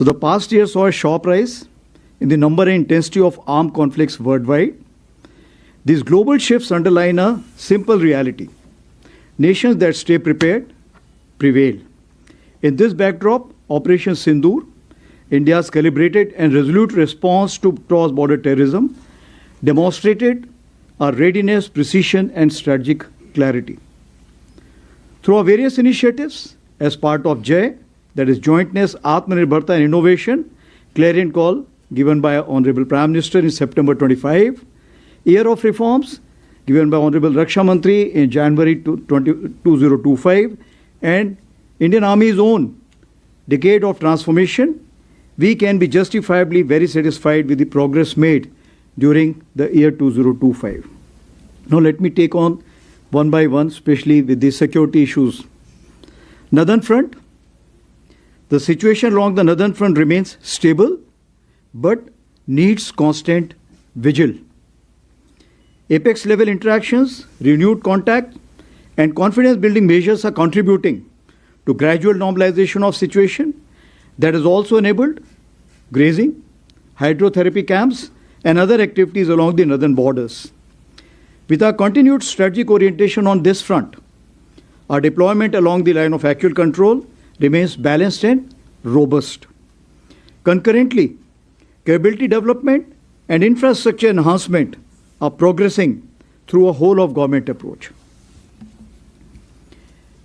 So the past year saw a sharp rise in the number and intensity of armed conflicts worldwide. These global shifts underline a simple reality. Nations that stay prepared prevail. In this backdrop, Operation Sindoor, India's calibrated and resolute response to cross-border terrorism, demonstrated our readiness, precision, and strategic clarity. Through our various initiatives, as part of JAY, that is Jointness, Atmanirbharta and Innovation, clarion call given by Honorable Prime Minister in September 25, Year of Reforms, given by Honorable Raksha Mantri in January 2025, and Indian Army's own decade of transformation, we can be justifiably very satisfied with the progress made during the year 2025. Now let me take on one by one, especially with the security issues. Northern Front. The situation along the Northern Front remains stable, but needs constant vigil. Apex level interactions, renewed contact, and confidence building measures are contributing to gradual normalization of situation that has also enabled grazing, hydrotherapy camps, and other activities along the northern borders. With our continued strategic orientation on this front, our deployment along the line of actual control remains balanced and robust. Concurrently, capability development and infrastructure enhancement are progressing through a whole of government approach.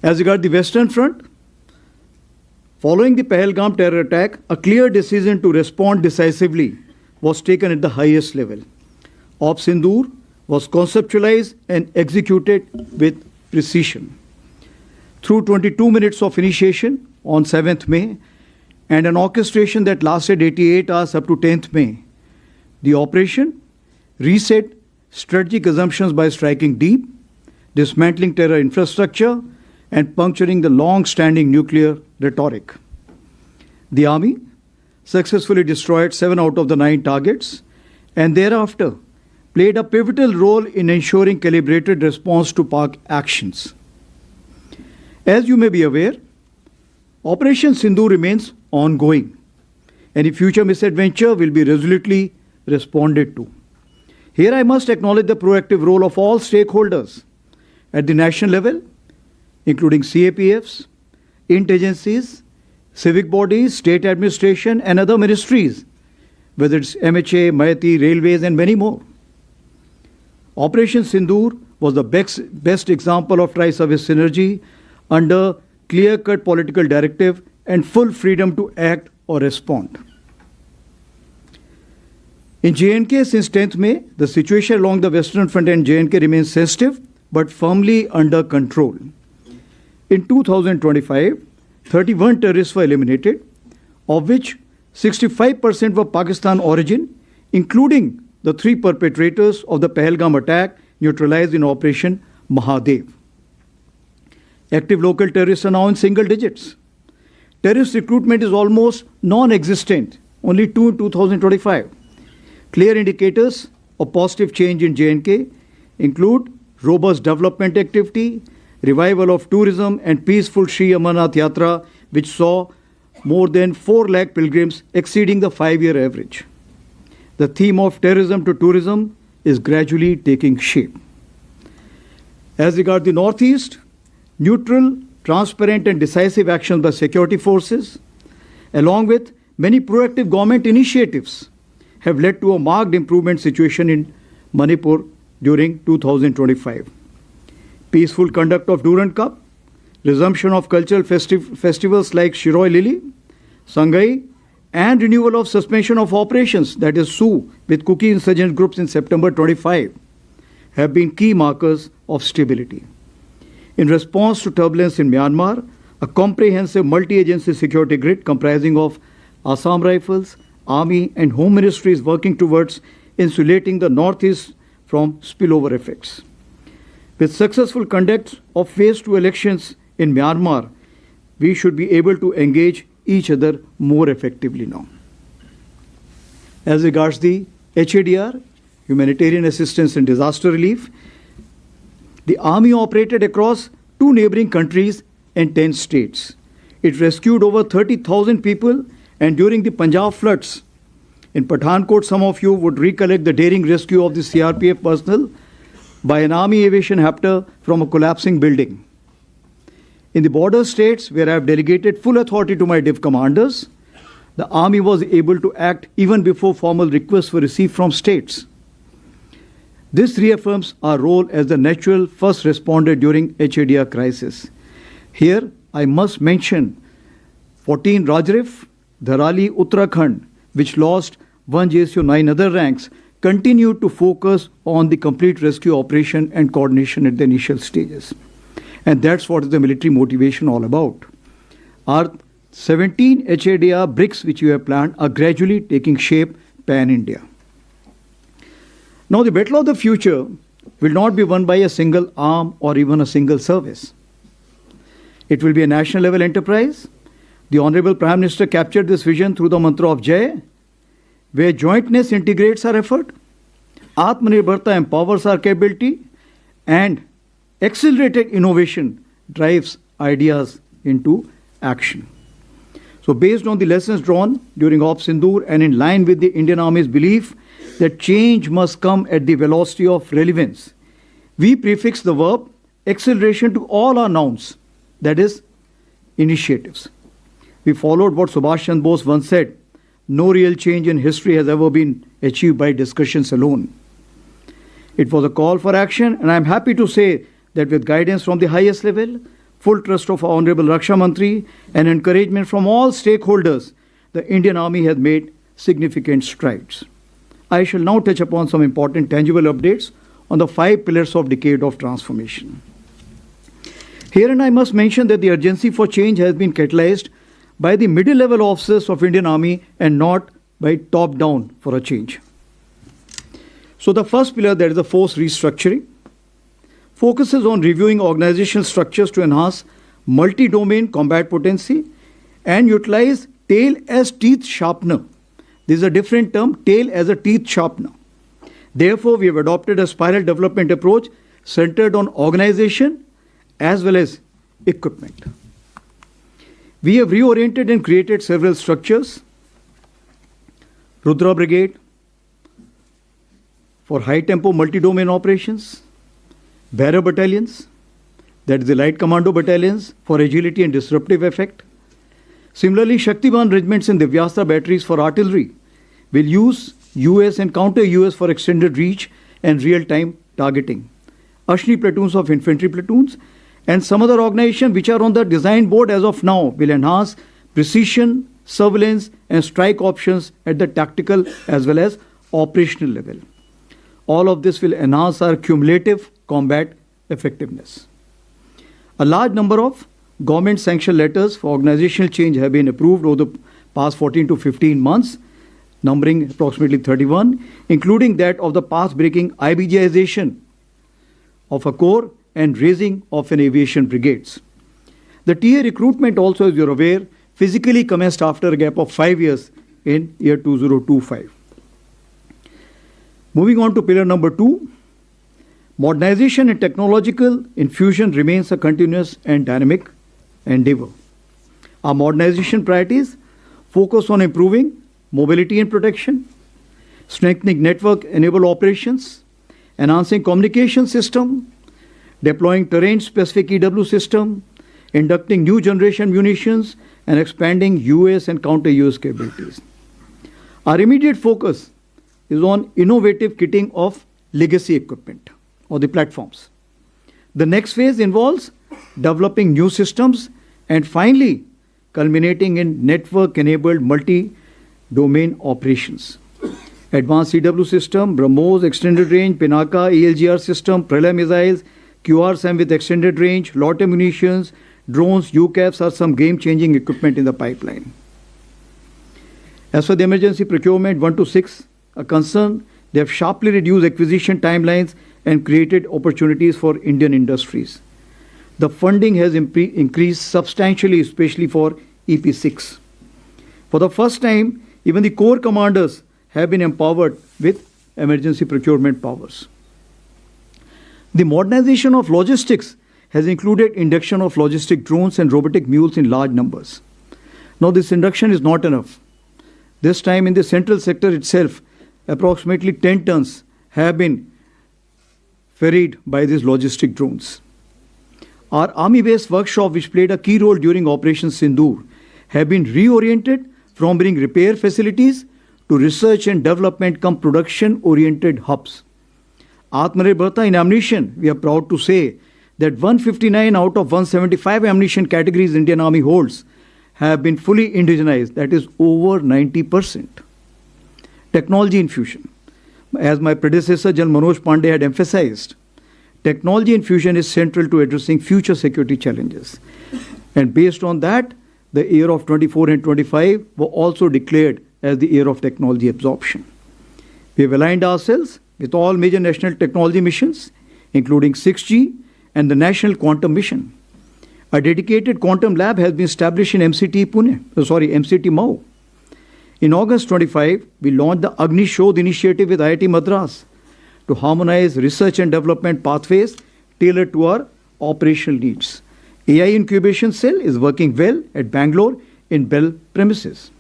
As regards the Western Front, following the Pahalgam terror attack, a clear decision to respond decisively was taken at the highest level. Op Sindoor was conceptualized and executed with precision. Through 22 minutes of initiation on 7th May and an orchestration that lasted 88 hours up to 10th May, the operation reset strategic assumptions by striking deep, dismantling terror infrastructure, and puncturing the long-standing nuclear rhetoric. The Army successfully destroyed 7 out of the 9 targets and thereafter played a pivotal role in ensuring calibrated response to PAK actions. As you may be aware, Operation Sindoor remains ongoing. Any future misadventure will be resolutely responded to. Here I must acknowledge the proactive role of all stakeholders at the national level, including CAPFs, intelligencies, civic bodies, state administration, and other ministries, whether it's MHA, MAITI, Railways, and many more. Operation Sindoor was the best example of tri-service synergy under clear-cut political directive and full freedom to act or respond. In J&K, since 10th May, the situation along the Western Front and J&K remains sensitive but firmly under control. In 2025, 31 terrorists were eliminated, of which 65% were Pakistan origin, including the 3 perpetrators of the Pahalgam attack neutralized in Operation Mahadev. Active local terrorists are now in single digits. Terrorist recruitment is almost non-existent, only 2 in 2025. Clear indicators of positive change in J&K include robust development activity, revival of tourism, and peaceful Sri Amarnath Yatra, which saw more than 4 lakh pilgrims, exceeding the 5-year average. The theme of terrorism to tourism is gradually taking shape. As regards the Northeast, neutral, transparent, and decisive actions by security forces, along with many proactive government initiatives, have led to a marked improvement situation in Manipur during 2025. Peaceful conduct of Durand Cup, resumption of cultural festivals like Shiroi Lili, Sangai, and renewal of suspension of operations, that is SU, with Kuki insurgent groups in September 25, have been key markers of stability. In response to turbulence in Myanmar, a comprehensive multi-agency security grid comprising of Assam Rifles, Army, and Home Ministry is working towards insulating the Northeast from spillover effects. With successful conduct of phase 2 elections in Myanmar, we should be able to engage each other more effectively now. As regards the HADR, Humanitarian Assistance and Disaster Relief, the Army operated across 2 neighboring countries and 10 states. It rescued over 30,000 people And during the Punjab floods in Pathankot, some of you would recollect the daring rescue of the CRPF personnel by an army aviation helicopter from a collapsing building. In the border states, where I have delegated full authority to my div commanders, the army was able to act even before formal requests were received from states. This reaffirms our role as the natural first responder during HADR crisis. Here, I must mention 14 Rajrif, Dharali, Uttarakhand, which lost 1 JSU 9 other ranks, continued to focus on the complete rescue operation and coordination at the initial stages. And that's what is the military motivation all about. Our 17 HADR bricks which you have planned are gradually taking shape pan-India. Now the battle of the future will not be won by a single arm or even a single service. It will be a national level enterprise. The Honorable Prime Minister captured this vision through the mantra of Jai, where jointness integrates our effort, Atmanirbharta empowers our capability, and accelerated innovation drives ideas into action. So based on the lessons drawn during Op Sindoor and in line with the Indian Army's belief that change must come at the velocity of relevance, we prefix the verb acceleration to all our nouns, that is, initiatives. We followed what Subhash Chandra Bose once said, no real change in history has ever been achieved by discussions alone. It was a call for action, and I am happy to say that with guidance from the highest level, full trust of our Honorable Raksha Mantri, and encouragement from all stakeholders, the Indian Army has made significant strides. I shall now touch upon some important tangible updates on the 5 pillars of decade of transformation. Herein I must mention that the urgency for change has been catalyzed by the middle level officers of Indian Army and not by top down for a change. So the first pillar, that is the force restructuring, focuses on reviewing organizational structures to enhance multi-domain combat potency and utilize tail as teeth sharpener. This is a different term, tail as a teeth sharpener. Therefore, we have adopted a spiral development approach centered on organization as well as equipment. We have reoriented and created several structures. Rudra Brigade for high-tempo multi-domain operations, Bearer battalions, that is the light commando battalions for agility and disruptive effect. Similarly, Shaktivan regiments and Divyastra batteries for artillery will use US and counter-US for extended reach and real-time targeting. Ashni platoons of infantry platoons and some other organizations which are on the design board as of now will enhance precision, surveillance and strike options at the tactical as well as operational level. All of this will enhance our cumulative combat effectiveness. A large number of government sanctioned letters for organizational change have been approved over the past 14 to 15 months, numbering approximately 31, including that of the path-breaking IBJization of a corps and raising of an aviation brigades. The TA recruitment also, as you are aware, physically commenced after a gap of 5 years in year 2025. Moving on to pillar number 2, modernization and technological infusion remains a continuous and dynamic endeavor. Our modernization priorities focus on improving mobility and protection, strengthening network-enabled operations, enhancing communication system, deploying terrain-specific EW system, inducting new generation munitions, and expanding US and counter-US capabilities. Our immediate focus is on innovative kitting of legacy equipment or the platforms. The next phase involves developing new systems and finally culminating in network-enabled multi-domain operations. Advanced EW system, BrahMos, extended range, Pinaka, ELGR system, Pralay missiles, QRSAM with extended range, Lotte munitions, drones, UCAVs are some game-changing equipment in the pipeline. As for the emergency procurement 1 to 6 are concerned, they have sharply reduced acquisition timelines and created opportunities for Indian industries. The funding has increased substantially, especially for EP6. For the first time, even the corps commanders have been empowered with emergency procurement powers. The modernization of logistics has included induction of logistic drones and robotic mules in large numbers. Now, this induction is not enough. This time in the central sector itself, approximately 10 tons have been ferried by these logistic drones. Our army-based workshop, which played a key role during Operation Sindoor, have been reoriented from being repair facilities to research and development come production-oriented hubs. Atmanirbharta in ammunition, we are proud to say that 159 out of 175 ammunition categories Indian Army holds have been fully indigenized, that is over 90%. Technology infusion. As my predecessor, General Manoj Pandey, had emphasized, technology infusion is central to addressing future security challenges. And based on that, the year of 24 and 25 were also declared as the year of technology absorption. We have aligned ourselves with all major national technology missions, including 6G and the National Quantum Mission. A dedicated quantum lab has been established in MCT Mau. In August 25, we launched the Agni Shodh initiative with IIT Madras to harmonize research and development pathways tailored to our operational needs. AI incubation cell is working well at Bangalore in Bell premises.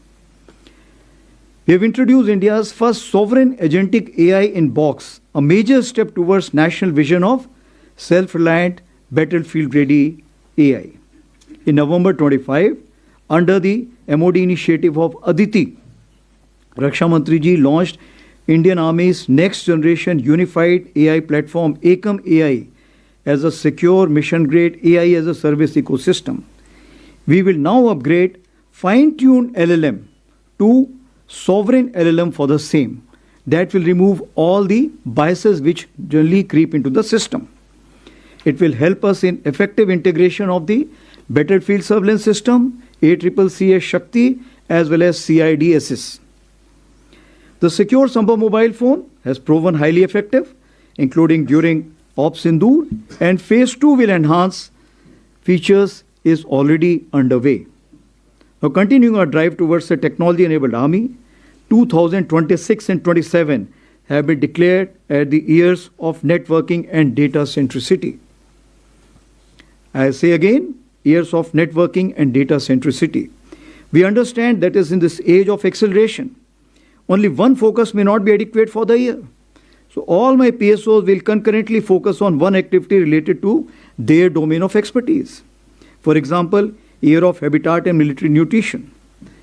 We have introduced India's first sovereign agentic AI in box, a major step towards national vision of self-reliant, battlefield-ready AI. In November 25, under the MOD initiative of Aditi, Raksha Mantri ji launched Indian Army's next generation unified AI platform, Ekam AI, as a secure mission-grade AI as a service ecosystem. We will now upgrade fine-tuned LLM to sovereign LLM for the same. That will remove all the biases which generally creep into the system. It will help us in effective integration of the battlefield surveillance system, ACCCS Shakti, as well as CIDSS. The secure Samba mobile phone has proven highly effective, including during Op Sindoor, and phase 2 will enhance features is already underway. Now, continuing our drive towards a technology-enabled army, 2026 and 27 have been declared as the years of networking and data centricity. I say again, years of networking and data centricity. We understand that is in this age of acceleration, only one focus may not be adequate for the year. So all my PSOs will concurrently focus on one activity related to their domain of expertise. For example, year of habitat and military nutrition,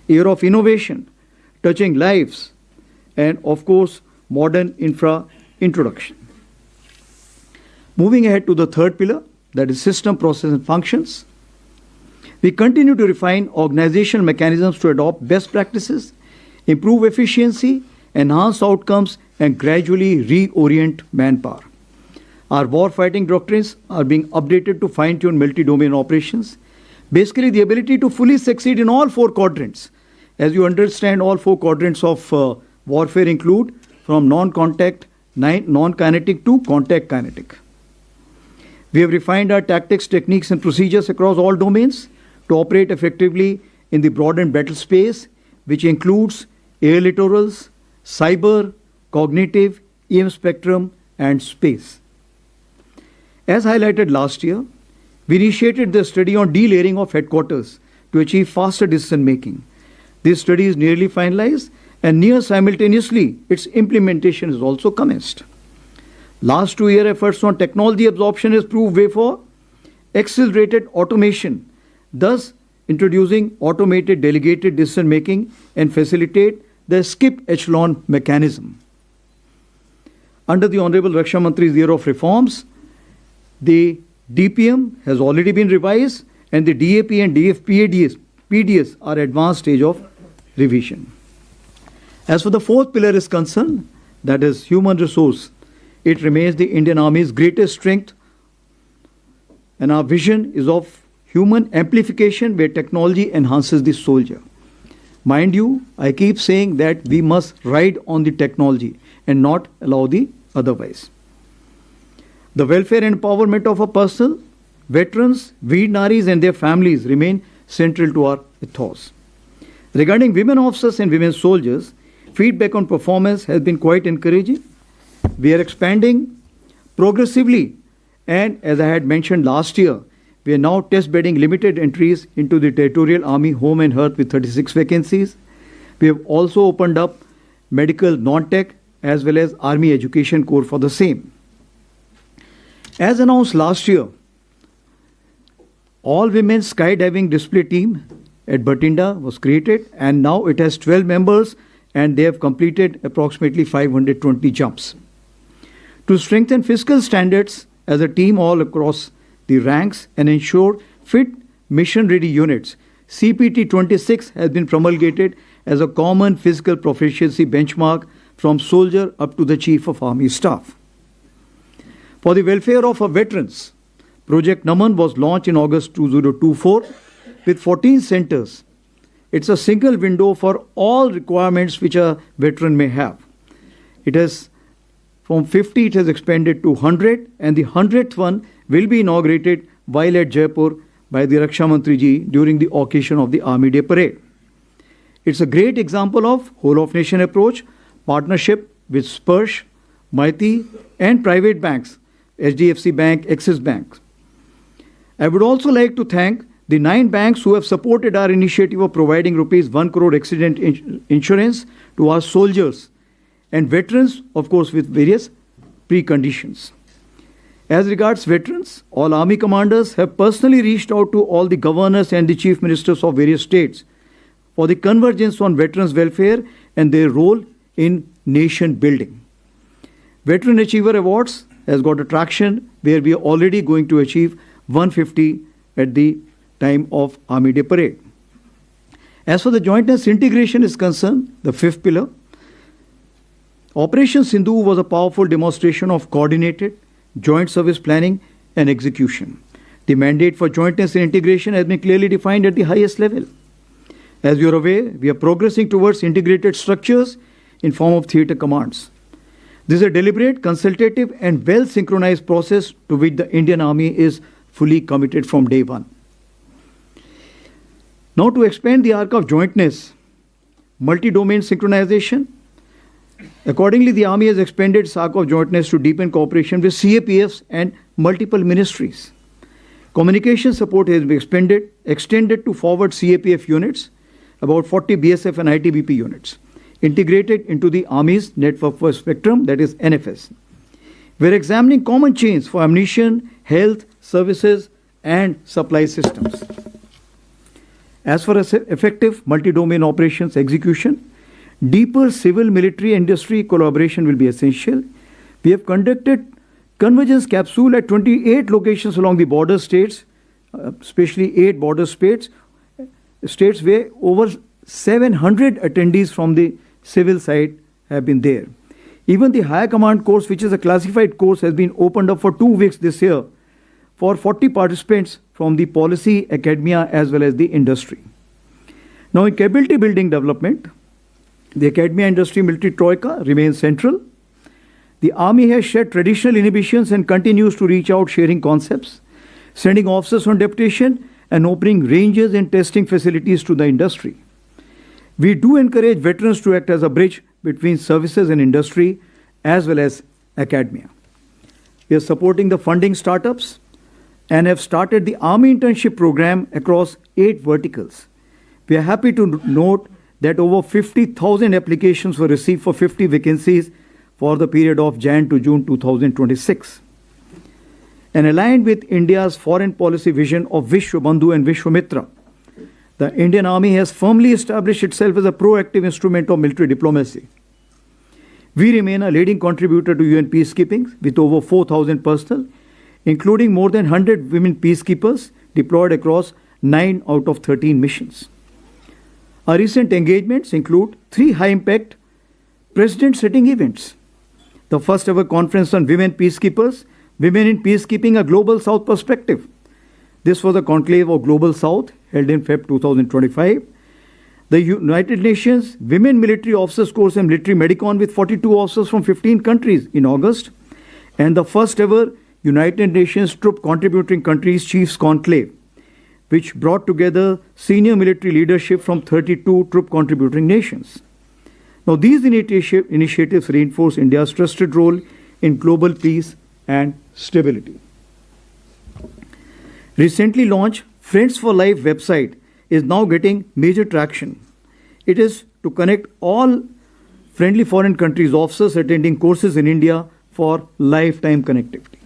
year of innovation, touching lives, and of course, modern infra introduction. Moving ahead to the third pillar, that is system, process, and functions. We continue to refine organizational mechanisms to adopt best practices, improve efficiency, enhance outcomes, and gradually reorient manpower. Our war-fighting doctrines are being updated to fine-tune multi-domain operations. Basically, the ability to fully succeed in all four quadrants. As you understand, all four quadrants of warfare include from non-contact, non-kinetic to contact kinetic. We have refined our tactics, techniques, and procedures across all domains to operate effectively in the broadened battle space, which includes air littorals, cyber, cognitive, EM spectrum, and space. As highlighted last year, we initiated the study on delayering of headquarters to achieve faster decision making. This study is nearly finalized, and near simultaneously, its implementation is also commenced. Last 2-year efforts on technology absorption has proved way for accelerated automation, thus introducing automated delegated decision making and facilitate the skip echelon mechanism. Under the Honorable Raksha Mantri's year of reforms, the DPM has already been revised and the DAP and PDS are advanced stage of revision. As for the fourth pillar is concerned, that is human resource, it remains the Indian Army's greatest strength, and our vision is of human amplification where technology enhances the soldier. Mind you, I keep saying that we must ride on the technology and not allow the otherwise. The welfare and empowerment of our personnel, veterans, Veer Naris and their families remain central to our ethos. Regarding women officers and women soldiers, feedback on performance has been quite encouraging. We are expanding progressively, and as I had mentioned last year, we are now test bedding limited entries into the Territorial Army Home and Hearth with 36 vacancies. We have also opened up medical non-tech as well as Army Education Corps for the same. As announced last year, all-women skydiving display team at Batinda was created, and now it has 12 members and they have completed approximately 520 jumps. To strengthen fiscal standards as a team all across the ranks and ensure fit mission-ready units, CPT 26 has been promulgated as a common physical proficiency benchmark from soldier up to the Chief of Army Staff. For the welfare of our veterans, Project Naman was launched in August 2024 with 14 centers. It's a single window for all requirements which a veteran may have. It has, from 50, it has expanded to 100, and the 100th one will be inaugurated while at Jaipur by the Raksha Mantri ji during the occasion of the Army Day Parade. It's a great example of whole-of-nation approach, partnership with Sparsh, Maiti, and private banks, HDFC Bank, Axis Bank. I would also like to thank the 9 banks who have supported our initiative of providing rupees 1 crore accident insurance to our soldiers and veterans, of course, with various preconditions. As regards veterans, all army commanders have personally reached out to all the governors and the chief ministers of various states for the convergence on veterans' welfare and their role in nation building. Veteran Achiever Awards has got a traction where we are already going to achieve 150 at the time of Army Day Parade. As for the Jointness integration is concerned, the 5th pillar, Operation Sindhu was a powerful demonstration of coordinated joint service planning and execution. The mandate for Jointness and integration has been clearly defined at the highest level. As you are aware, we are progressing towards integrated structures in form of theatre commands. This is a deliberate, consultative and well-synchronized process to which the Indian Army is fully committed from day one. Now to expand the arc of jointness, multi-domain synchronization. Accordingly, the Army has expanded its arc of jointness to deepen cooperation with CAPFs and multiple ministries. Communication support has been extended to forward CAPF units, about 40 BSF and ITBP units, integrated into the Army's network for spectrum, that is NFS. We are examining common chains for ammunition, health, services, and supply systems. As for effective multi-domain operations execution, deeper civil-military industry collaboration will be essential. We have conducted convergence capsule at 28 locations along the border states, especially 8 border states where over 700 attendees from the civil side have been there. Even the Higher Command course, which is a classified course, has been opened up for 2 weeks this year for 40 participants from the policy, academia, as well as the industry. Now, in capability building development, the academia industry military troika remains central. The Army has shed traditional inhibitions and continues to reach out, sharing concepts, sending officers on deputation, and opening ranges and testing facilities to the industry. We do encourage veterans to act as a bridge between services and industry as well as academia. We are supporting the funding startups and have started the Army internship program across 8 verticals. We are happy to note that over 50,000 applications were received for 50 vacancies for the period of Jan to June 2026. And aligned with India's foreign policy vision of Vishwabandhu and Vishwamitra, the Indian Army has firmly established itself as a proactive instrument of military diplomacy. We remain a leading contributor to UN peacekeeping with over 4,000 personnel, including more than 100 women peacekeepers deployed across 9 out of 13 missions. Our recent engagements include 3 high-impact president-setting events. The first ever conference on women peacekeepers, Women in Peacekeeping, a Global South Perspective. This was a conclave of Global South held in Feb 2025. The United Nations Women Military Officers Course and Military Medicon with 42 officers from 15 countries in August. And the first ever United Nations Troop Contributing Countries Chiefs Conclave, which brought together senior military leadership from 32 troop contributing nations. Now, these initiatives reinforce India's trusted role in global peace and stability. Recently launched Friends for Life website is now getting major traction. It is to connect all friendly foreign countries officers attending courses in India for lifetime connectivity.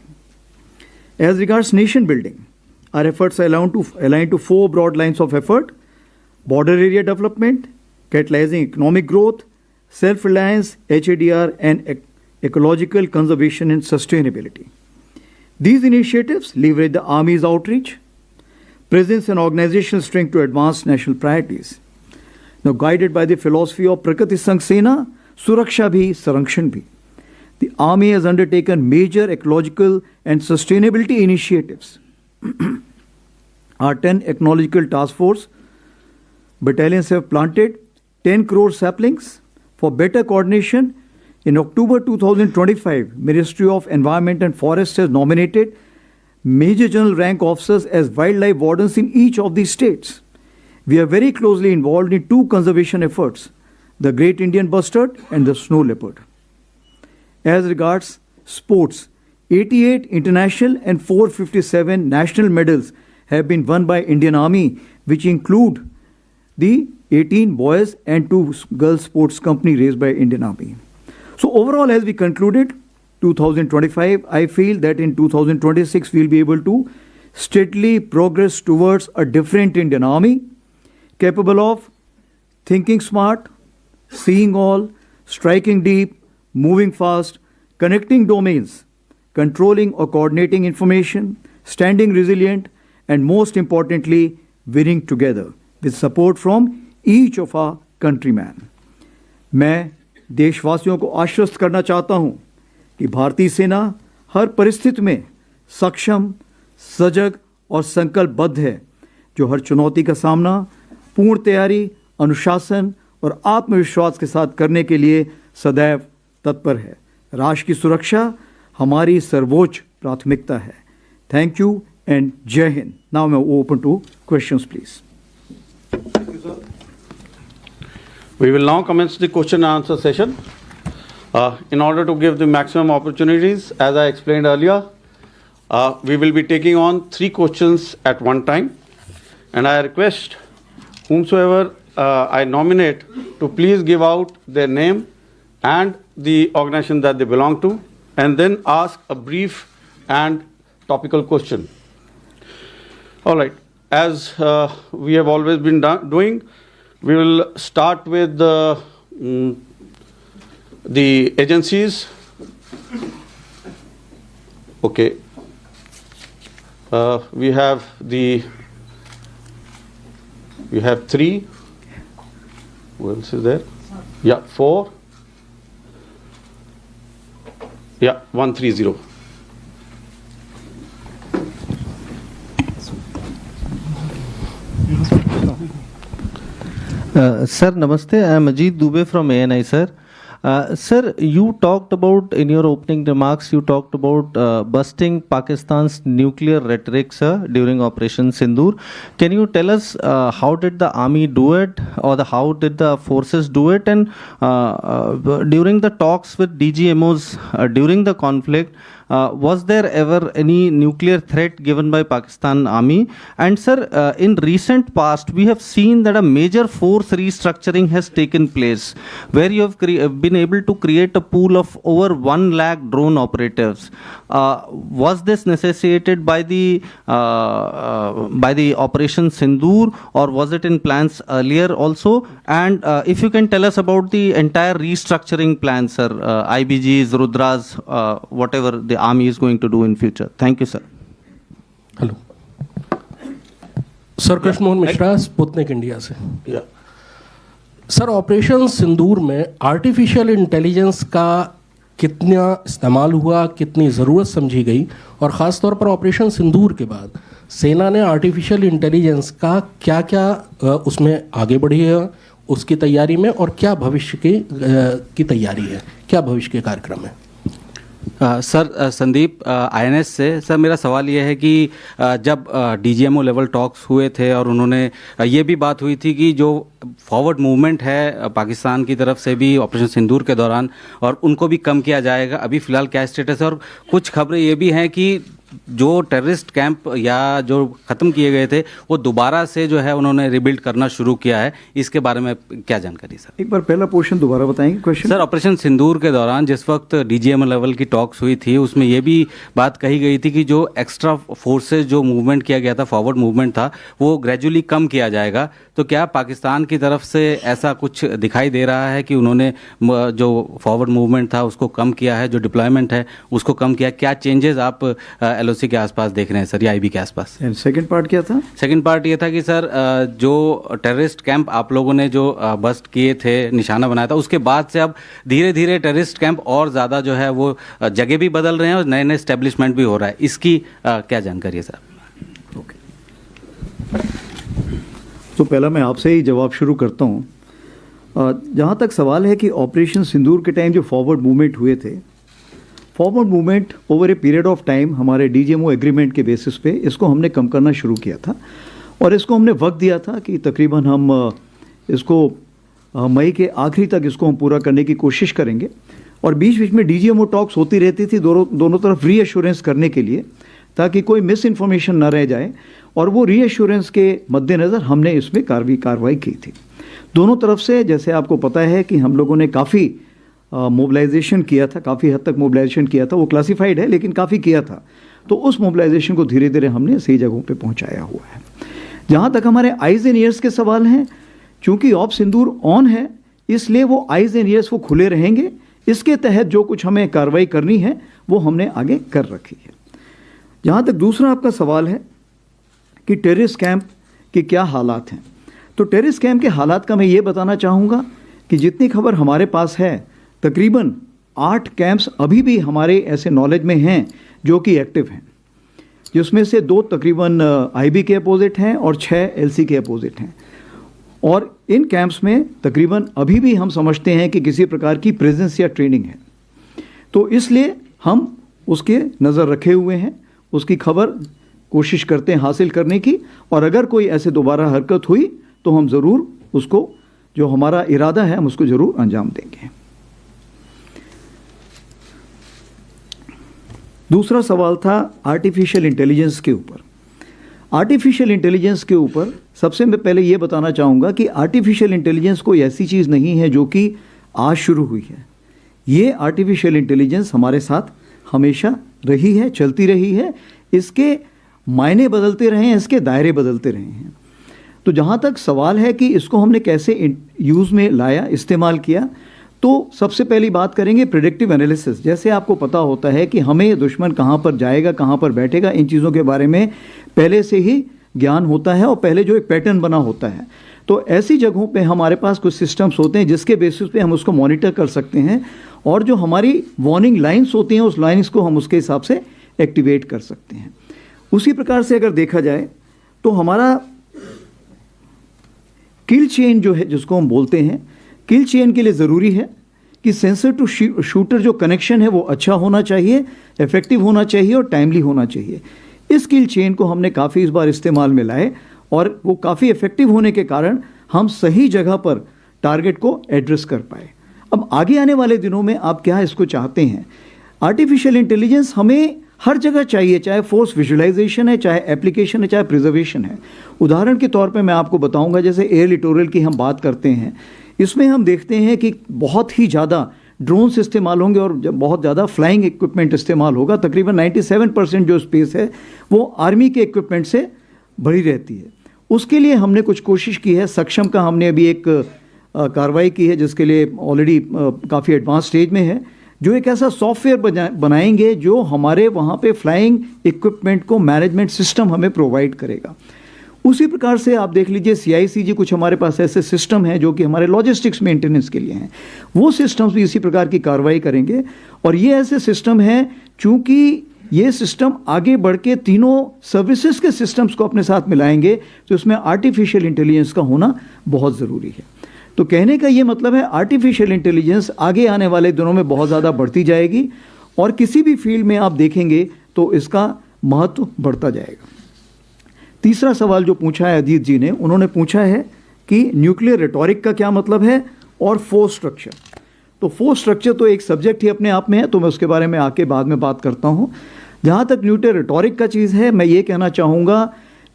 As regards nation building, our efforts are aligned to 4 broad lines of effort: border area development, catalyzing economic growth, self-reliance, HADR, and ecological conservation and sustainability. These initiatives leverage the Army's outreach, presence and organizational strength to advance national priorities. Now, guided by the philosophy of Prakriti Sang Sena, Suraksha bhi, Sarakshan bhi, the Army has undertaken major ecological and sustainability initiatives. Our 10 ecological task force battalions have planted 10 crore saplings. For better coordination, in October 2025, Ministry of Environment and Forests has nominated Major General rank officers as wildlife wardens in each of these states. We are very closely involved in 2 conservation efforts, the Great Indian Bustard and the Snow Leopard. As regards sports, 88 international and 457 national medals have been won by Indian Army, which include the 18 boys and 2 girls sports company raised by Indian Army. So overall, as we concluded 2025, I feel that in 2026 we'll be able to steadily progress towards a different Indian Army, capable of thinking smart, seeing all, striking deep, moving fast, connecting domains, controlling or coordinating information, standing resilient, and most importantly, winning together with support from each of our countrymen. मैं देशवासियों को आश्वस्त करना चाहता हूं कि भारतीय सेना हर परिस्थिति में सक्षम, सजग और संकल्पबद्ध है, जो हर चुनौती का सामना पूर्ण तैयारी, अनुशासन और आत्मविश्वास के साथ करने के लिए सदैव तत्पर है. राष्ट्र की सुरक्षा हमारी सर्वोच्च प्राथमिकता है. थैंक यू एंड जय हिंद. नाउ मैं open two questions please. We will now commence the question and answer session. In order to give the maximum opportunities, as I explained earlier, we will be taking on 3 questions at one time, and I request whomsoever I nominate to please give out their name and the organization that they belong to, and then ask a brief and topical question. All right, as we have always been doing, we will start with the agencies. Okay. We have 3. Who else is there? Yeah, 4. Yeah, 130. Sir, namaste. I am Ajit Dubey from ANI, sir. Sir, you talked about, in your opening remarks, you talked about busting Pakistan's nuclear rhetoric, sir, during Operation Sindoor. Can you tell us how did the army do it, or how did the forces do it? And during the talks with DGMOs during the conflict, was there ever any nuclear threat given by Pakistan Army? And sir, in recent past, we have seen that a major force restructuring has taken place, where you have been able to create a pool of over 1 lakh drone operatives. Was this necessitated by the Operation Sindoor, or was it in plans earlier also? And if you can tell us about the entire restructuring plan, sir, IBGs, Rudras, whatever the army is going to do in future. Thank you, sir. Hello sir, Krishna Mohan Mishra, Sputnik India से. Sir, operation सिंदूर में artificial intelligence का कितना इस्तेमाल हुआ, कितनी ज़रूरत समझी गई, और ख़ास तौर पर ऑपरेशन सिंदूर के बाद सेना ने आर्टिफिशियल इंटेलिजेंस का क्या क्या उसमें आगे बढ़ी है उसकी तैयारी में, और क्या भविष्य की तैयारी है, क्या भविष्य के कार्यक्रम है? सर, संदीप INS से. सर, मेरा सवाल ये है कि जब DGMO लेवल टॉक्स हुए थे और उन्होंने ये भी बात हुई थी कि जो फॉरवर्ड मूवमेंट है पाकिस्तान की तरफ से भी ऑपरेशन सिंदूर के दौरान, और उनको भी कम किया जाएगा, अभी फ़िलहाल क्या स्टेटस है? और कुछ खबरें ये भी हैं कि जो टेररिस्ट कैंप या जो ख़त्म किए गए थे वो दोबारा से जो है उन्होंने रिबिल्ड करना शुरू किया है, इसके बारे में क्या जानकारी सर? एक बार पहला पोर्शन दोबारा बताएंगे क्वेश्चन। सर, ऑपरेशन सिंदूर के दौरान जिस वक्त डीजीएमओ लेवल की टॉक्स हुई थी उसमें ये भी बात कही गई थी कि जो एक्स्ट्रा फोर्सेज जो मूवमेंट किया गया था, फॉरवर्ड मूवमेंट था, वो ग्रेजुअली कम किया जाएगा। तो क्या पाकिस्तान की तरफ से ऐसा कुछ दिखाई दे रहा है कि उन्होंने जो फॉरवर्ड मूवमेंट था उसको कम किया है, जो डिप्लॉयमेंट है उसको कम किया? क्या चेंजेस आप एलओसी के आसपास देख रहे हैं सर, या आईबी के आसपास? सेकंड पार्ट क्या था? सेकंड पार्ट ये था कि सर जो टेररिस्ट कैंप आप लोगों ने जो बस्ट किए थे, निशाना बनाया था, उसके बाद से अब धीरे धीरे टेररिस्ट कैंप और ज़्यादा जो है वो जगह भी बदल रहे हैं और नए नए स्टैब्लिशमेंट भी हो रहा है, इसकी क्या जानकारी है सर? तो पहला मैं आपसे ही जवाब शुरू करता हूँ। जहाँ तक सवाल है कि ऑपरेशन सिंदूर के टाइम जो फॉरवर्ड मूवमेंट हुए थे, forward movement over a period of time हमारे डीजीएमओ एग्रीमेंट के बेसिस पे इसको हमने कम करना शुरू किया था और इसको हमने वक्त दिया था कि तकरीबन हम इसको मई के आखिरी तक इसको हम पूरा करने की कोशिश करेंगे। और बीच बीच में डीजीएमओ टॉक्स होती रहती थी दोनों तरफ रीअश्योरेंस करने के लिए, ताकि कोई मिस इन्फॉर्मेशन ना रह जाए, और वो रीअश्योरेंस के मद्देनज़र हमने इसमें कार्रवाई की थी दोनों तरफ से। जैसे आपको पता है कि हम लोगों ने काफ़ी मोबिलाइजेशन किया था, काफ़ी हद तक मोबिलाइजेशन किया था, वो क्लासिफाइड है लेकिन काफ़ी किया था, तो उस मोबिलाइजेशन को धीरे धीरे हमने सही जगहों पे पहुंचाया हुआ है। जहाँ तक हमारे आइज़ एंड ईयर्स के सवाल हैं, चूँकि ऑप सिंदूर ऑन है इसलिए वो आइज़ एंड ईयर्स वो खुले रहेंगे। इसके तहत जो कुछ हमें कार्रवाई करनी है वो हमने आगे कर रखी है। जहाँ तक दूसरा आपका सवाल है कि टेररिस्ट कैंप के क्या हालात हैं, तो टेररिस्ट कैंप के हालात का मैं ये बताना चाहूँगा कि जितनी खबर हमारे पास है, तकरीबन 8 कैंप्स अभी भी हमारे ऐसे नॉलेज में हैं जो कि एक्टिव हैं, जिसमें से 2 तकरीबन आईबी के अपोजिट हैं और 6 एलसी के अपोजिट हैं। और इन कैंप्स में तकरीबन अभी भी हम समझते हैं कि किसी प्रकार की प्रेजेंस या ट्रेनिंग है, तो इसलिए हम उसके नज़र रखे हुए हैं, उसकी खबर कोशिश करते हैं हासिल करने की, और अगर कोई ऐसे दोबारा हरकत हुई तो हम ज़रूर उसको, जो हमारा इरादा है, हम उसको ज़रूर अंजाम देंगे। दूसरा सवाल था आर्टिफिशियल इंटेलिजेंस के ऊपर। आर्टिफिशियल इंटेलिजेंस के ऊपर सबसे मैं पहले ये बताना चाहूँगा कि आर्टिफिशियल इंटेलिजेंस कोई ऐसी चीज़ नहीं है जो कि आज शुरू हुई है। ये आर्टिफिशियल इंटेलिजेंस हमारे साथ हमेशा रही है, चलती रही है, इसके मायने बदलते रहे हैं, इसके दायरे बदलते रहे हैं। तो जहाँ तक सवाल है कि इसको हमने कैसे यूज़ में लाया, इस्तेमाल किया, तो सबसे पहली बात करेंगे प्रेडिक्टिव एनालिसिस। जैसे आपको पता होता है कि हमें दुश्मन कहाँ पर जाएगा, कहाँ पर बैठेगा, इन चीज़ों के बारे में पहले से ही ज्ञान होता है और पहले जो एक पैटर्न बना होता है। तो ऐसी जगहों पे हमारे पास कुछ सिस्टम्स होते हैं जिसके बेसिस पे हम उसको मॉनिटर कर सकते हैं, और जो हमारी वार्निंग लाइन्स होती हैं उस लाइन्स को हम उसके हिसाब से एक्टिवेट कर सकते हैं। उसी प्रकार से अगर देखा जाए तो हमारा किल चेन जो है, जिसको हम बोलते हैं, किल चेन के लिए ज़रूरी है कि सेंसर टू शूटर जो कनेक्शन है वो अच्छा होना चाहिए, इफेक्टिव होना चाहिए और टाइमली होना चाहिए। इस किल चेन को हमने काफ़ी इस बार इस्तेमाल में लाए और वो काफ़ी इफेक्टिव होने के कारण हम सही जगह पर टारगेट को एड्रेस कर पाए। अब आगे आने वाले दिनों में आप क्या इसको चाहते हैं? आर्टिफिशियल इंटेलिजेंस हमें हर जगह चाहिए, चाहे फोर्स विजुअलाइजेशन है, चाहे एप्लीकेशन है, चाहे प्रिजर्वेशन है। उदाहरण के तौर पे मैं आपको बताऊंगा, जैसे एयर लिटोरल की हम बात करते हैं, इसमें हम देखते हैं कि बहुत ही ज़्यादा ड्रोन्स इस्तेमाल होंगे और बहुत ज़्यादा फ्लाइंग इक्विपमेंट इस्तेमाल होगा। तकरीबन 97% जो स्पेस है वो आर्मी के इक्विपमेंट से भरी रहती है। उसके लिए हमने कुछ कोशिश की है। सक्षम का हमने अभी एक कार्रवाई की है जिसके लिए ऑलरेडी काफ़ी एडवांस स्टेज में है, जो एक ऐसा सॉफ्टवेयर बनाएंगे जो हमारे वहाँ पे फ्लाइंग इक्विपमेंट को मैनेजमेंट सिस्टम हमें प्रोवाइड करेगा। उसी प्रकार से आप देख लीजिए CICG, कुछ हमारे पास ऐसे सिस्टम हैं जो कि हमारे लॉजिस्टिक्स मेंटेनेंस के लिए हैं, वो सिस्टम्स भी इसी प्रकार की कार्रवाई करेंगे। और ये ऐसे सिस्टम हैं, चूँकि ये सिस्टम आगे बढ़ के तीनों सर्विसेज के सिस्टम्स को अपने साथ मिलाएंगे, तो इसमें आर्टिफिशियल इंटेलिजेंस का होना बहुत ज़रूरी है। तो कहने का ये मतलब है आर्टिफिशियल इंटेलिजेंस आगे आने वाले दिनों में बहुत ज़्यादा बढ़ती जाएगी और किसी भी फील्ड में आप देखेंगे तो इसका महत्व बढ़ता जाएगा। तीसरा सवाल जो पूछा है अजीत जी ने, उन्होंने पूछा है कि न्यूक्लियर रेटोरिक का क्या मतलब है और फोर्स स्ट्रक्चर। तो फोर्स स्ट्रक्चर तो एक सब्जेक्ट ही अपने आप में है, तो मैं उसके बारे में आके बाद में बात करता हूँ। जहाँ तक न्यूक्लियर रिटॉरिक का चीज़ है, मैं ये कहना चाहूँगा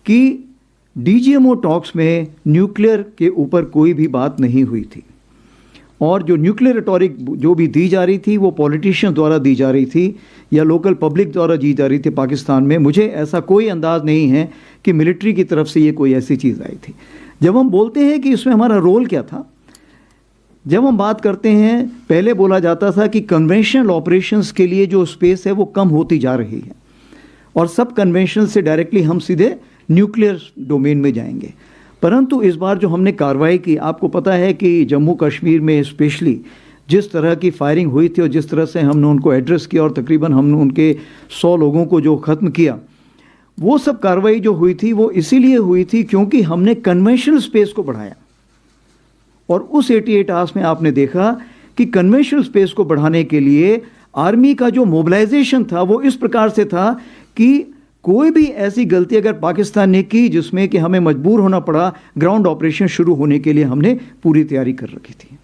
कि डीजीएमओ टॉक्स में न्यूक्लियर के ऊपर कोई भी बात नहीं हुई थी, और जो न्यूक्लियर रिटॉरिक जो भी दी जा रही थी वो पॉलिटिशियन द्वारा दी जा रही थी या लोकल पब्लिक द्वारा दी जा रही थी पाकिस्तान में। मुझे ऐसा कोई अंदाज़ नहीं है कि मिलिट्री की तरफ से ये कोई ऐसी चीज़ आई थी। जब हम बोलते हैं कि इसमें हमारा रोल क्या था, जब हम बात करते हैं, पहले बोला जाता था कि कन्वेंशनल ऑपरेशंस के लिए जो स्पेस है वो कम होती जा रही है और सब कन्वेंशनल से डायरेक्टली हम सीधे न्यूक्लियर डोमेन में जाएंगे। परंतु इस बार जो हमने कार्रवाई की, आपको पता है कि जम्मू कश्मीर में स्पेशली जिस तरह की फायरिंग हुई थी और जिस तरह से हमने उनको एड्रेस किया और तकरीबन हमने उनके 100 लोगों को जो ख़त्म किया, वो सब कार्रवाई जो हुई थी वो इसीलिए हुई थी क्योंकि हमने कन्वेंशनल स्पेस को बढ़ाया। और उस 88 आवर्स में आपने देखा कि कन्वेंशनल स्पेस को बढ़ाने के लिए आर्मी का जो मोबिलाइजेशन था वो इस प्रकार से था कि कोई भी ऐसी गलती अगर पाकिस्तान ने की जिसमें कि हमें मजबूर होना पड़ा, ग्राउंड ऑपरेशन शुरू होने के लिए हमने पूरी तैयारी कर रखी थी।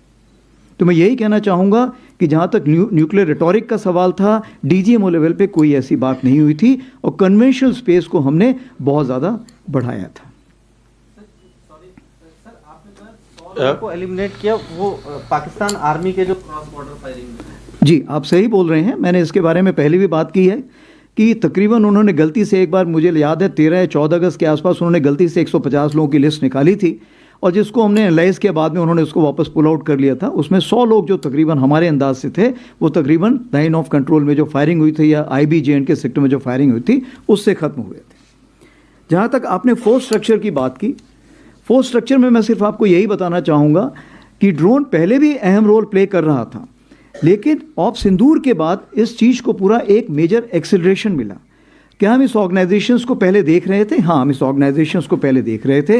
तो मैं यही कहना चाहूँगा कि जहाँ तक न्यूक्लियर रिटॉरिक का सवाल था, डीजीएमओ लेवल पे कोई ऐसी बात नहीं हुई थी और कन्वेंशनल स्पेस को हमने बहुत ज़्यादा बढ़ाया था। को एलिमिनेट किया वो पाकिस्तान आर्मी के जो क्रॉस बॉर्डर फायरिंग। जी, आप सही बोल रहे हैं। मैंने इसके बारे में पहले भी बात की है कि तकरीबन उन्होंने गलती से एक बार, मुझे याद है 13 या 14 अगस्त के आसपास उन्होंने गलती से 150 लोगों की लिस्ट निकाली थी और जिसको हमने एनालाइज किया, बाद में उन्होंने उसको वापस पुल आउट कर लिया था। उसमें 100 लोग जो तकरीबन हमारे अंदाज से थे वो तकरीबन लाइन ऑफ कंट्रोल में जो फायरिंग हुई थी या IBJN के सेक्टर में जो फायरिंग हुई थी उससे ख़त्म हुए थे। जहाँ तक आपने फोर्स स्ट्रक्चर की बात की, फोर्स स्ट्रक्चर में मैं सिर्फ आपको यही बताना चाहूँगा कि ड्रोन पहले भी अहम रोल प्ले कर रहा था, लेकिन ऑफ सिंदूर के बाद इस चीज़ को पूरा एक मेजर एक्सेलरेशन मिला। क्या हम इस ऑर्गेनाइजेशंस को पहले देख रहे थे? हाँ, हम इस ऑर्गेनाइजेशंस को पहले देख रहे थे।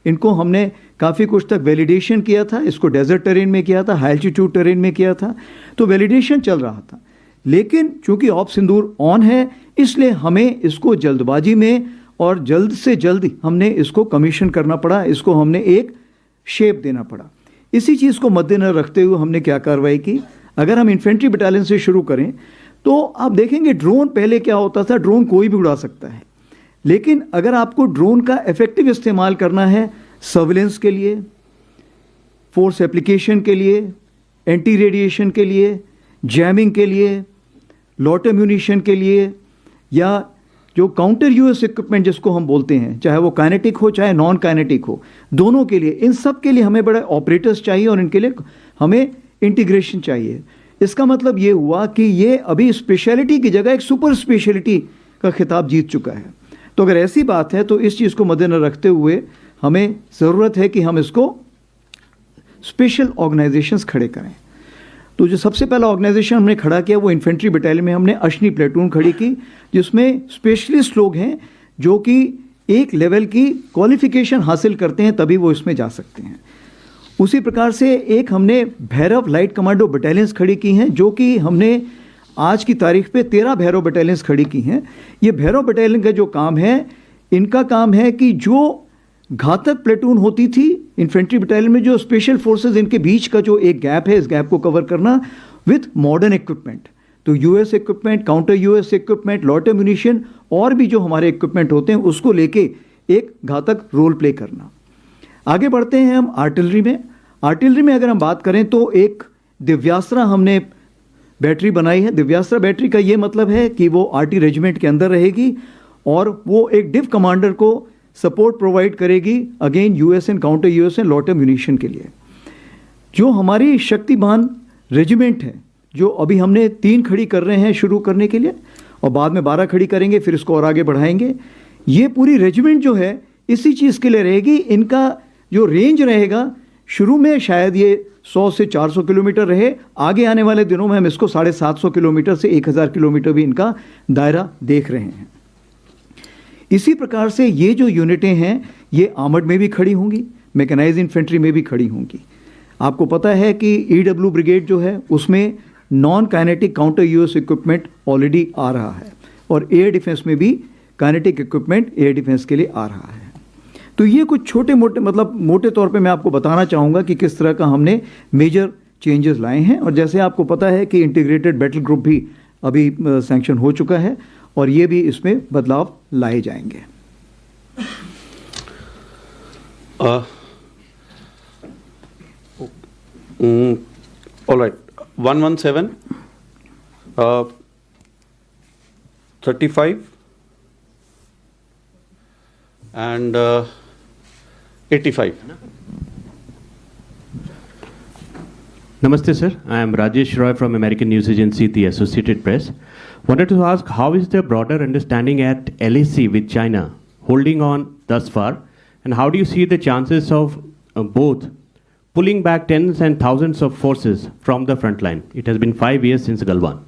इनको हमने काफ़ी कुछ तक वैलिडेशन किया था, इसको डेजर्ट टेरेन में किया था, हाई एल्टीट्यूड टेरेन में किया था, तो वैलिडेशन चल रहा था। लेकिन चूंकि ऑफ सिंदूर ऑन है इसलिए हमें इसको जल्दबाजी में और जल्द से जल्द हमने इसको कमीशन करना पड़ा, इसको हमने एक शेप देना पड़ा। इसी चीज़ को मद्देनजर रखते हुए हमने क्या कार्रवाई की, अगर हम इन्फेंट्री बटालियन से शुरू करें तो आप देखेंगे ड्रोन पहले क्या होता था, ड्रोन कोई भी उड़ा सकता है, लेकिन अगर आपको ड्रोन का इफेक्टिव इस्तेमाल करना है सर्विलेंस के लिए, फोर्स एप्लीकेशन के लिए, एंटी रेडिएशन के लिए, जैमिंग के लिए, लॉटर म्यूनिशन के लिए, या जो काउंटर यूएस इक्विपमेंट जिसको हम बोलते हैं, चाहे वो काइनेटिक हो चाहे नॉन काइनेटिक हो, दोनों के लिए, इन सब के लिए हमें बड़े ऑपरेटर्स चाहिए और इनके लिए हमें इंटीग्रेशन चाहिए। इसका मतलब ये हुआ कि ये अभी स्पेशलिटी की जगह एक सुपर स्पेशलिटी का खिताब जीत चुका है। तो अगर ऐसी बात है तो इस चीज़ को मद्देनजर रखते हुए हमें ज़रूरत है कि हम इसको स्पेशल ऑर्गेनाइजेशंस खड़े करें। तो जो सबसे पहला ऑर्गेनाइजेशन हमने खड़ा किया वो इन्फेंट्री बटालियन में हमने अशनी प्लेटून खड़ी की, जिसमें स्पेशलिस्ट लोग हैं जो कि एक लेवल की क्वालिफिकेशन हासिल करते हैं तभी वो इसमें जा सकते हैं। उसी प्रकार से एक हमने भैरव लाइट कमांडो बटालियंस खड़ी की हैं, जो कि हमने आज की तारीख पे 13 भैरव बटालियंस खड़ी की हैं। ये भैरव बटालियन का जो काम है, इनका काम है कि जो घातक प्लेटून होती थी इन्फेंट्री बटालियन में, जो स्पेशल फोर्सेस, इनके बीच का जो एक गैप है, इस गैप को कवर करना विथ मॉडर्न इक्विपमेंट। तो UAS equipment, counter UAS equipment, loiter munition और भी जो हमारे इक्विपमेंट होते हैं उसको लेके एक घातक रोल प्ले करना। आगे बढ़ते हैं हम आर्टिलरी में। आर्टिलरी में अगर हम बात करें तो एक दिव्यास्त्रा हमने बैटरी बनाई है। दिव्यास्त्रा बैटरी का ये मतलब है कि वो आरटी रेजिमेंट के अंदर रहेगी और वो एक डिव कमांडर को सपोर्ट प्रोवाइड करेगी अगेन यूएसएन, काउंटर यूएसएन, लॉटर म्यूनिशन के लिए। जो हमारी शक्तिमान रेजिमेंट है, जो अभी हमने 3 खड़ी कर रहे हैं शुरू करने के लिए और बाद में 12 खड़ी करेंगे, फिर इसको और आगे बढ़ाएंगे। ये पूरी रेजिमेंट जो है इसी चीज़ के लिए रहेगी। इनका जो रेंज रहेगा, शुरू में शायद ये 100 से 400 किलोमीटर रहे, आगे आने वाले दिनों में हम इसको 750 किलोमीटर से 1000 किलोमीटर भी इनका दायरा देख रहे हैं। इसी प्रकार से ये जो यूनिटें हैं ये आर्मर्ड में भी खड़ी होंगी, मैकेनाइज्ड इन्फेंट्री में भी खड़ी होंगी। आपको पता है कि ईडब्ल्यू ब्रिगेड जो है उसमें non kinetic counter UAS equipment already आ रहा है और एयर डिफेंस में भी काइनेटिक इक्विपमेंट एयर डिफेंस के लिए आ रहा है। तो ये कुछ छोटे मोटे, मतलब मोटे तौर पे मैं आपको बताना चाहूँगा कि किस तरह का हमने मेजर चेंजेस लाए हैं। और जैसे आपको पता है कि इंटीग्रेटेड बैटल ग्रुप भी अभी सैंक्शन हो चुका है और ये भी इसमें बदलाव लाए जाएंगे। All right, 117, 35 and 85. Namaste, sir. I am Rajesh Roy from American News Agency, the Associated Press. Wanted to ask, how is the broader understanding at LAC with China holding on thus far, and how do you see the chances of both pulling back tens and thousands of forces from the front line? It has been 5 years since Galwan.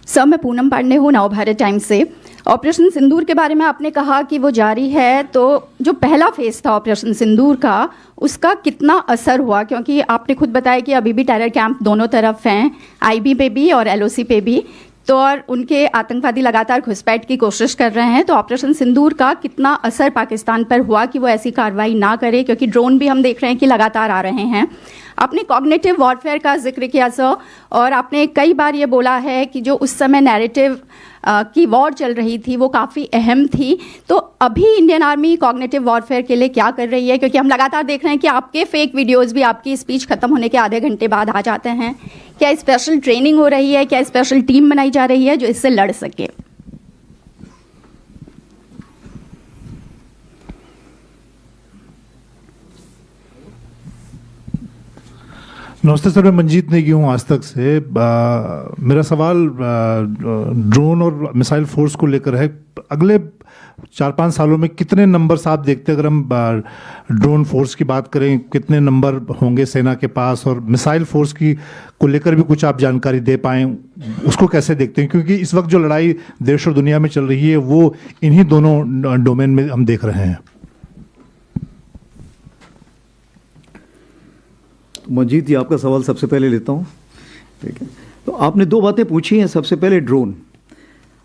Sir, मैं पूनम पांडे हूँ, नव Bharat times से। Operation सिंदूर के बारे में आपने कहा कि वो जारी है, तो जो पहला फेज़ था ऑपरेशन सिंदूर का, उसका कितना असर हुआ? क्योंकि आपने खुद बताया कि अभी भी टेरर कैंप दोनों तरफ हैं, आईबी पे भी और एलओसी पे भी, तो और उनके आतंकवादी लगातार घुसपैठ की कोशिश कर रहे हैं। तो ऑपरेशन सिंदूर का कितना असर पाकिस्तान पर हुआ कि वो ऐसी कार्रवाई ना करे? क्योंकि ड्रोन भी हम देख रहे हैं कि लगातार आ रहे हैं। आपने कॉग्निटिव वॉरफेयर का जिक्र किया सर, और आपने कई बार ये बोला है कि जो उस समय नैरेटिव की वॉर चल रही थी वो काफ़ी अहम थी। तो अभी इंडियन आर्मी कॉग्निटिव वॉरफेयर के लिए क्या कर रही है? क्योंकि हम लगातार देख रहे हैं कि आपके फेक वीडियोस भी आपकी स्पीच खत्म होने के आधे घंटे बाद आ जाते हैं। क्या स्पेशल ट्रेनिंग हो रही है? क्या स्पेशल टीम बनाई जा रही है जो इससे लड़ सके? नमस्ते सर, मैं मंजीत नेगी हूँ आज तक से। मेरा सवाल ड्रोन और मिसाइल फोर्स को लेकर है। अगले 4-5 सालों में कितने नंबर्स आप देखते हैं? अगर हम ड्रोन फोर्स की बात करें, कितने नंबर होंगे सेना के पास? और मिसाइल फोर्स की को लेकर भी कुछ आप जानकारी दे पाएँ, उसको कैसे देखते हैं? क्योंकि इस वक्त जो लड़ाई देश और दुनिया में चल रही है वो इन्हीं दोनों डोमेन में हम देख रहे हैं। मंजीत जी, आपका सवाल सबसे पहले लेता हूँ, ठीक है। तो आपने दो बातें पूछी हैं। सबसे पहले ड्रोन।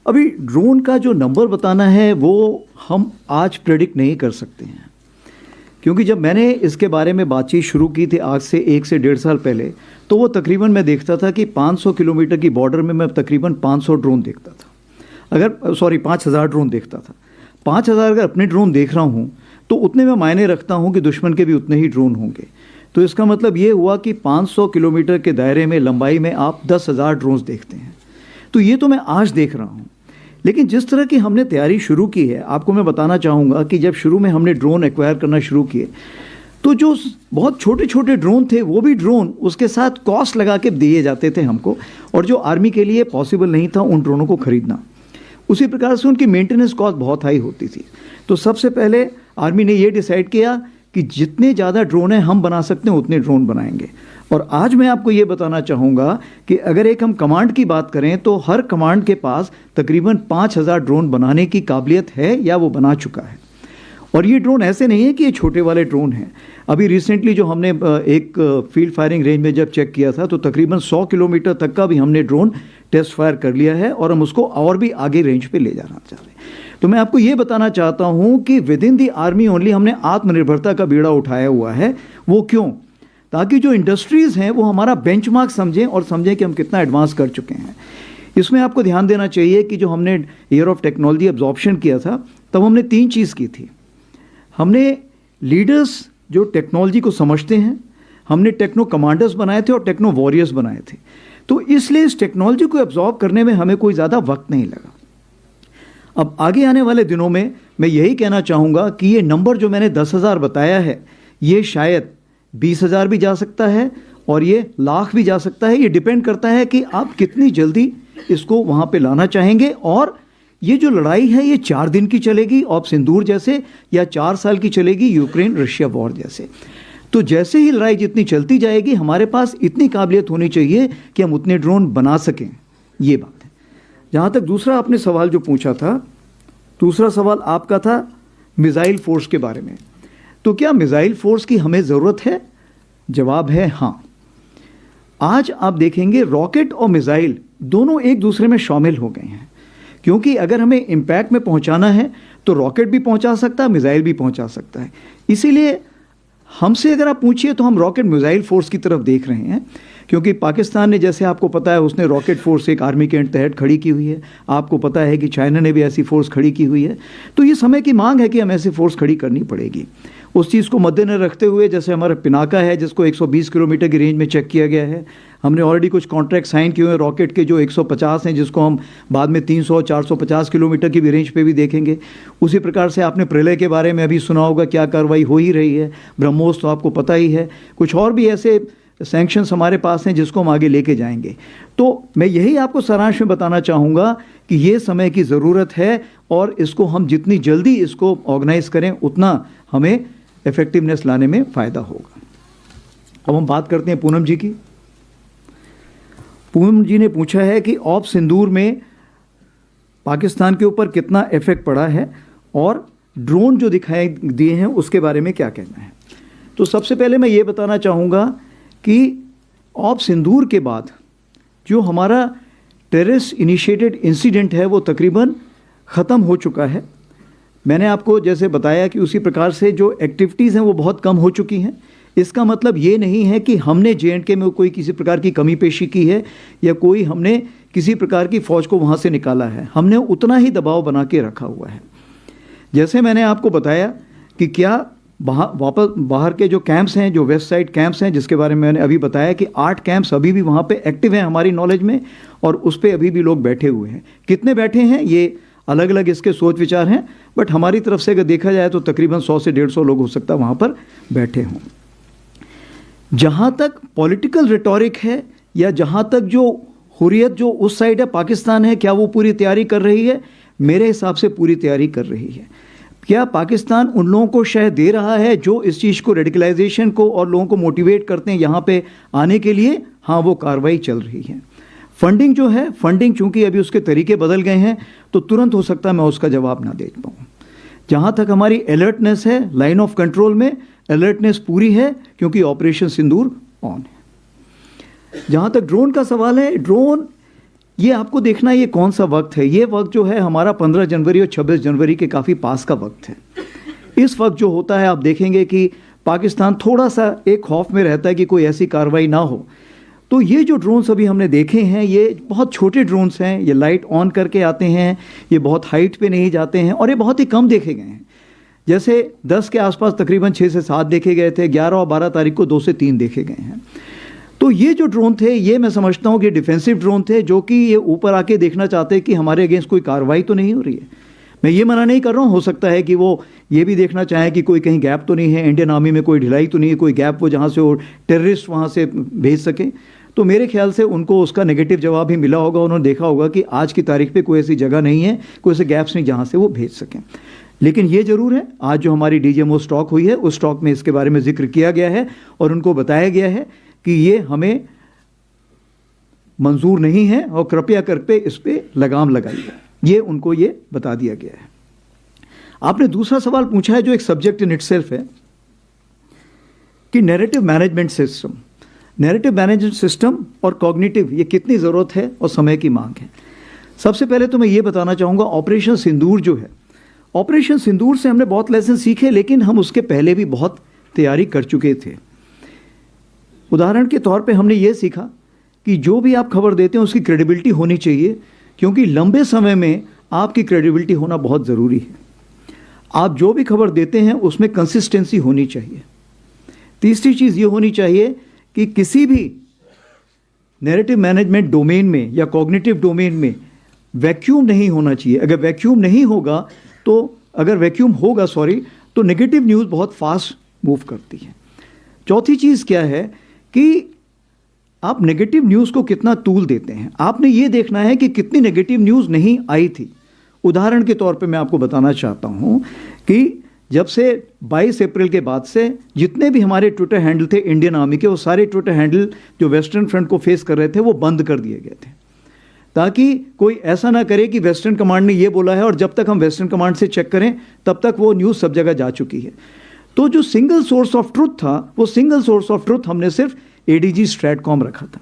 अभी ड्रोन का जो नंबर बताना है वो हम आज प्रेडिक्ट नहीं कर सकते हैं, क्योंकि जब मैंने इसके बारे में बातचीत शुरू की थी आज से 1 से 1.5 साल पहले, तो वो तकरीबन मैं देखता था कि 500 किलोमीटर की बॉर्डर में मैं तकरीबन 500 ड्रोन देखता था। 5,000 ड्रोन देखता था। 5,000 अगर अपने ड्रोन देख रहा हूँ तो उतने में मायने रखता हूँ कि दुश्मन के भी उतने ही ड्रोन होंगे। तो इसका मतलब ये हुआ कि 500 किलोमीटर के दायरे में, लंबाई में आप 10,000 ड्रोन्स देखते हैं। तो ये तो मैं आज देख रहा हूँ, लेकिन जिस तरह की हमने तैयारी शुरू की है, आपको मैं बताना चाहूँगा कि जब शुरू में हमने ड्रोन एक्वायर करना शुरू किए तो जो बहुत छोटे छोटे ड्रोन थे वो भी ड्रोन उसके साथ कॉस्ट लगा के दिए जाते थे हमको, और जो आर्मी के लिए पॉसिबल नहीं था उन ड्रोनों को ख़रीदना। उसी प्रकार से उनकी मेंटेनेंस कॉस्ट बहुत हाई होती थी। तो सबसे पहले आर्मी ने ये डिसाइड किया कि जितने ज़्यादा ड्रोन हैं हम बना सकते हैं उतने ड्रोन बनाएंगे। और आज मैं आपको ये बताना चाहूँगा कि अगर एक हम कमांड की बात करें तो हर कमांड के पास तकरीबन 5,000 ड्रोन बनाने की काबिलियत है या वो बना चुका है। और ये ड्रोन ऐसे नहीं है कि ये छोटे वाले ड्रोन हैं। अभी रिसेंटली जो हमने एक फील्ड फायरिंग रेंज में जब चेक किया था तो तकरीबन 100 किलोमीटर तक का भी हमने ड्रोन टेस्ट फायर कर लिया है, और हम उसको और भी आगे रेंज पे ले जाना चाह रहे हैं। तो मैं आपको ये बताना चाहता हूँ कि with in the army only हमने आत्मनिर्भरता का बीड़ा उठाया हुआ है। वो क्यों? ताकि जो इंडस्ट्रीज़ हैं वो हमारा बेंचमार्क समझें और समझें कि हम कितना एडवांस कर चुके हैं। इसमें आपको ध्यान देना चाहिए कि जो हमने ईयर ऑफ टेक्नोलॉजी एब्जॉर्प्शन किया था तब हमने 3 चीज़ की थी। हमने लीडर्स जो टेक्नोलॉजी को समझते हैं, हमने टेक्नो कमांडर्स बनाए थे और टेक्नो वॉरियर्स बनाए थे। तो इसलिए इस टेक्नोलॉजी को एब्जॉर्ब करने में हमें कोई ज़्यादा वक्त नहीं लगा। अब आगे आने वाले दिनों में मैं यही कहना चाहूँगा कि ये नंबर जो मैंने 10,000 बताया है ये शायद 20,000 भी जा सकता है और ये लाख भी जा सकता है। ये डिपेंड करता है कि आप कितनी जल्दी इसको वहाँ पे लाना चाहेंगे। और ये जो लड़ाई है ये 4 दिन की चलेगी ऑप सिंदूर जैसे, या 4 साल की चलेगी यूक्रेन रशिया वॉर जैसे। तो जैसे ही लड़ाई जितनी चलती जाएगी हमारे पास इतनी काबिलियत होनी चाहिए कि हम उतने ड्रोन बना सकें। ये बात है। जहाँ तक दूसरा आपने सवाल जो पूछा था, दूसरा सवाल आपका था मिसाइल फोर्स के बारे में। तो क्या मिसाइल फोर्स की हमें ज़रूरत है? जवाब है हाँ। आज आप देखेंगे रॉकेट और मिसाइल दोनों एक दूसरे में शामिल हो गए हैं, क्योंकि अगर हमें इम्पैक्ट में पहुंचाना है तो रॉकेट भी पहुंचा सकता है, मिसाइल भी पहुंचा सकता है। इसीलिए हमसे अगर आप पूछिए तो हम रॉकेट मिसाइल फोर्स की तरफ देख रहे हैं। क्योंकि पाकिस्तान ने, जैसे आपको पता है, उसने रॉकेट फोर्स एक आर्मी के तहत खड़ी की हुई है। आपको पता है कि चाइना ने भी ऐसी फोर्स खड़ी की हुई है। तो ये समय की मांग है कि हमें ऐसी फोर्स खड़ी करनी पड़ेगी। उस चीज़ को मद्देनजर रखते हुए, जैसे हमारा पिनाका है जिसको 120 किलोमीटर की रेंज में चेक किया गया है, हमने ऑलरेडी कुछ कॉन्ट्रैक्ट साइन किए हुए हैं रॉकेट के जो 150 हैं, जिसको हम बाद में 300 450 किलोमीटर की भी रेंज पे भी देखेंगे। उसी प्रकार से आपने प्रलय के बारे में अभी सुना होगा, क्या कार्रवाई हो ही रही है। ब्रह्मोस तो आपको पता ही है। कुछ और भी ऐसे सैंक्शंस हमारे पास हैं जिसको हम आगे लेके जाएंगे। तो मैं यही आपको सारांश में बताना चाहूँगा कि ये समय की ज़रूरत है और इसको हम जितनी जल्दी इसको ऑर्गेनाइज करें उतना हमें इफेक्टिवनेस लाने में फ़ायदा होगा। अब हम बात करते हैं पूनम जी की। पूनम जी ने पूछा है कि ऑप सिंदूर में पाकिस्तान के ऊपर कितना इफेक्ट पड़ा है और ड्रोन जो दिखाए दिए हैं उसके बारे में क्या कहना है। तो सबसे पहले मैं ये बताना चाहूँगा कि ऑप सिंदूर के बाद जो हमारा टेररिस्ट इनिशिएटेड इंसिडेंट है वो तकरीबन ख़त्म हो चुका है। मैंने आपको जैसे बताया कि उसी प्रकार से जो एक्टिविटीज़ हैं वो बहुत कम हो चुकी हैं। इसका मतलब ये नहीं है कि हमने J&K में कोई किसी प्रकार की कमी पेशी की है या कोई हमने किसी प्रकार की फ़ौज को वहाँ से निकाला है। हमने उतना ही दबाव बना के रखा हुआ है। जैसे मैंने आपको बताया कि क्या वापस बाहर के जो कैंप्स हैं, जो वेस्ट साइड कैंप्स हैं, जिसके बारे में मैंने अभी बताया कि 8 कैंप्स अभी भी वहाँ पे एक्टिव हैं हमारी नॉलेज में और उस पर अभी भी लोग बैठे हुए हैं। कितने बैठे हैं ये अलग अलग इसके सोच विचार हैं, बट हमारी तरफ से अगर देखा जाए तो तकरीबन 100 से 150 लोग हो सकता है वहाँ पर बैठे हों। जहाँ तक पॉलिटिकल रिटोरिक है या जहाँ तक जो हुर्रियत जो उस साइड है पाकिस्तान है, क्या वो पूरी तैयारी कर रही है? मेरे हिसाब से पूरी तैयारी कर रही है। क्या पाकिस्तान उन लोगों को शह दे रहा है जो इस चीज़ को, रेडिकलाइजेशन को और लोगों को मोटिवेट करते हैं यहाँ पे आने के लिए? हाँ, वो कार्रवाई चल रही है। फंडिंग जो है, फंडिंग चूंकि अभी उसके तरीके बदल गए हैं तो तुरंत हो सकता है मैं उसका जवाब ना दे पाऊँ। जहाँ तक हमारी अलर्टनेस है, लाइन ऑफ कंट्रोल में अलर्टनेस पूरी है क्योंकि ऑपरेशन सिंदूर ऑन है। जहाँ तक ड्रोन का सवाल है, ड्रोन ये आपको देखना ये कौन सा वक्त है। ये वक्त जो है हमारा 15 जनवरी और 26 जनवरी के काफ़ी पास का वक्त है। इस वक्त जो होता है आप देखेंगे कि पाकिस्तान थोड़ा सा एक खौफ में रहता है कि कोई ऐसी कार्रवाई ना हो। तो ये जो ड्रोन्स अभी हमने देखे हैं ये बहुत छोटे ड्रोन्स हैं, ये लाइट ऑन करके आते हैं, ये बहुत हाइट पे नहीं जाते हैं और ये बहुत ही कम देखे गए हैं। जैसे 10 के आसपास तकरीबन 6 से 7 देखे गए थे, 11 और 12 तारीख को 2 से 3 देखे गए हैं। तो ये जो ड्रोन थे ये मैं समझता हूँ कि डिफेंसिव ड्रोन थे, जो कि ये ऊपर आके देखना चाहते हैं कि हमारे अगेंस्ट कोई कार्रवाई तो नहीं हो रही है। मैं ये मना नहीं कर रहा हूँ, हो सकता है कि वो ये भी देखना चाहें कि कोई कहीं गैप तो नहीं है, इंडियन आर्मी में कोई ढिलाई तो नहीं है, कोई गैप वो जहाँ से वो टेररिस्ट वहाँ से भेज सकें। तो मेरे ख्याल से उनको उसका नेगेटिव जवाब ही मिला होगा। उन्होंने देखा होगा कि आज की तारीख पे कोई ऐसी जगह नहीं है, कोई ऐसे गैप्स नहीं जहाँ से वो भेज सकें। लेकिन ये ज़रूर है, आज जो हमारी DGMO स्टॉक हुई है उस स्टॉक में इसके बारे में जिक्र किया गया है और उनको बताया गया है कि ये हमें मंजूर नहीं है और कृपया करके इस पर लगाम लगाइए, ये उनको ये बता दिया गया है। आपने दूसरा सवाल पूछा है जो एक सब्जेक्ट इन इटसेल्फ है कि narrative management system, narrative management system और कॉग्निटिव, ये कितनी ज़रूरत है और समय की मांग है। सबसे पहले तो मैं ये बताना चाहूँगा ऑपरेशन सिंदूर जो है, ऑपरेशन सिंदूर से हमने बहुत लेसन सीखे, लेकिन हम उसके पहले भी बहुत तैयारी कर चुके थे। उदाहरण के तौर पे हमने ये सीखा कि जो भी आप खबर देते हैं उसकी क्रेडिबिलिटी होनी चाहिए, क्योंकि लंबे समय में आपकी क्रेडिबिलिटी होना बहुत ज़रूरी है। आप जो भी खबर देते हैं उसमें कंसिस्टेंसी होनी चाहिए। तीसरी चीज़ ये होनी चाहिए कि किसी भी नैरेटिव मैनेजमेंट डोमेन में या कॉग्निटिव डोमेन में वैक्यूम नहीं होना चाहिए। अगर वैक्यूम नहीं होगा तो तो नेगेटिव न्यूज़ बहुत फास्ट मूव करती है। चौथी चीज़ क्या है कि आप नेगेटिव न्यूज़ को कितना तूल देते हैं। आपने ये देखना है कि कितनी नेगेटिव न्यूज़ नहीं आई थी। उदाहरण के तौर पे मैं आपको बताना चाहता हूँ कि जब से 22 अप्रैल के बाद से जितने भी हमारे ट्विटर हैंडल थे इंडियन आर्मी के, वो सारे ट्विटर हैंडल जो वेस्टर्न फ्रंट को फेस कर रहे थे वो बंद कर दिए गए थे, ताकि कोई ऐसा ना करे कि वेस्टर्न कमांड ने ये बोला है और जब तक हम वेस्टर्न कमांड से चेक करें तब तक वो न्यूज़ सब जगह जा चुकी है। तो जो सिंगल सोर्स ऑफ ट्रुथ था, वो सिंगल सोर्स ऑफ ट्रुथ हमने सिर्फ ADG स्ट्रैटकॉम रखा था।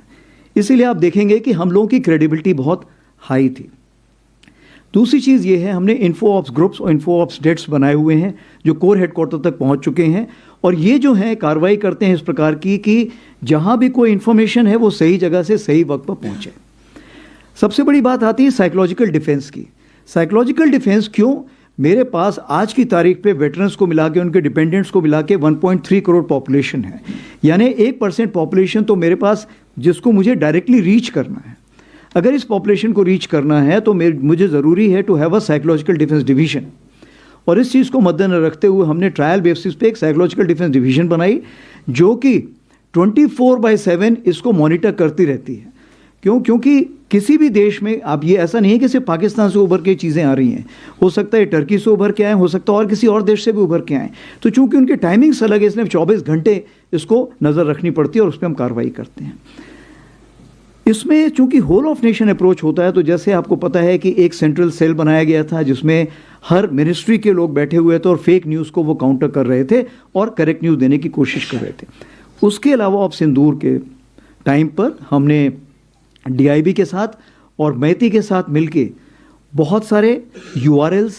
इसीलिए आप देखेंगे कि हम लोगों की क्रेडिबिलिटी बहुत हाई थी। दूसरी चीज़ ये है, हमने इन्फो ऑप्स ग्रुप्स और इन्फो ऑप्स डेस्क बनाए हुए हैं जो कोर हेडक्वार्टर तक पहुंच चुके हैं और ये जो है कार्रवाई करते हैं इस प्रकार की कि जहाँ भी कोई इन्फॉर्मेशन है वो सही जगह से सही वक्त पर पहुँचे। सबसे बड़ी बात आती है साइकोलॉजिकल डिफेंस की। साइकोलॉजिकल डिफेंस क्यों? मेरे पास आज की तारीख पे वेटरन्स को मिला के, उनके डिपेंडेंट्स को मिला के 1.3 करोड़ पॉपुलेशन है, यानी 1% पॉपुलेशन तो मेरे पास, जिसको मुझे डायरेक्टली रीच करना है। अगर इस पॉपुलेशन को रीच करना है तो मुझे ज़रूरी है to have a psychological defence division, और इस चीज़ को मद्देनजर रखते हुए हमने ट्रायल बेसिस पे एक साइकोलॉजिकल डिफेंस डिवीजन बनाई जो कि 24/7 इसको मॉनिटर करती रहती है। क्यों? क्योंकि किसी भी देश में, आप ये ऐसा नहीं है कि सिर्फ पाकिस्तान से उभर के चीज़ें आ रही हैं, हो सकता है टर्की से उभर के आए, हो सकता है और किसी और देश से भी उभर के आए, तो चूंकि उनके टाइमिंग्स अलग है इसलिए 24 घंटे इसको नज़र रखनी पड़ती है और उस पर हम कार्रवाई करते हैं। इसमें चूंकि होल ऑफ नेशन अप्रोच होता है, तो जैसे आपको पता है कि एक सेंट्रल सेल बनाया गया था जिसमें हर मिनिस्ट्री के लोग बैठे हुए थे और फेक न्यूज़ को वो काउंटर कर रहे थे और करेक्ट न्यूज़ देने की कोशिश कर रहे थे। उसके अलावा अब सिंदूर के टाइम पर हमने DIB के साथ और मैती के साथ मिलके बहुत सारे URLs,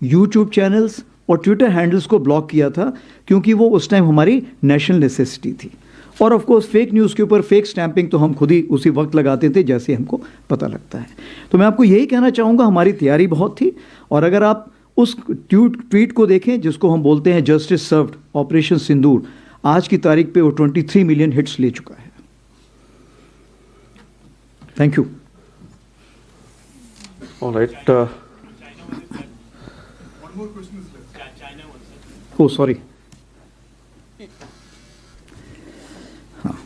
YouTube चैनल्स और ट्विटर हैंडल्स को ब्लॉक किया था, क्योंकि वो उस टाइम हमारी नेशनल नेसेसिटी थी। और ऑफ कोर्स फेक न्यूज़ के ऊपर फेक स्टैंपिंग तो हम खुद ही उसी वक्त लगाते थे जैसे हमको पता लगता है। तो मैं आपको यही कहना चाहूँगा, हमारी तैयारी बहुत थी, और अगर आप उस ट्वीट को देखें जिसको हम बोलते हैं जस्टिस सर्व्ड ऑपरेशन सिंदूर, आज की तारीख पे वो 23 मिलियन हिट्स ले चुका है। Thank you. All right. Oh, sorry. हाँ,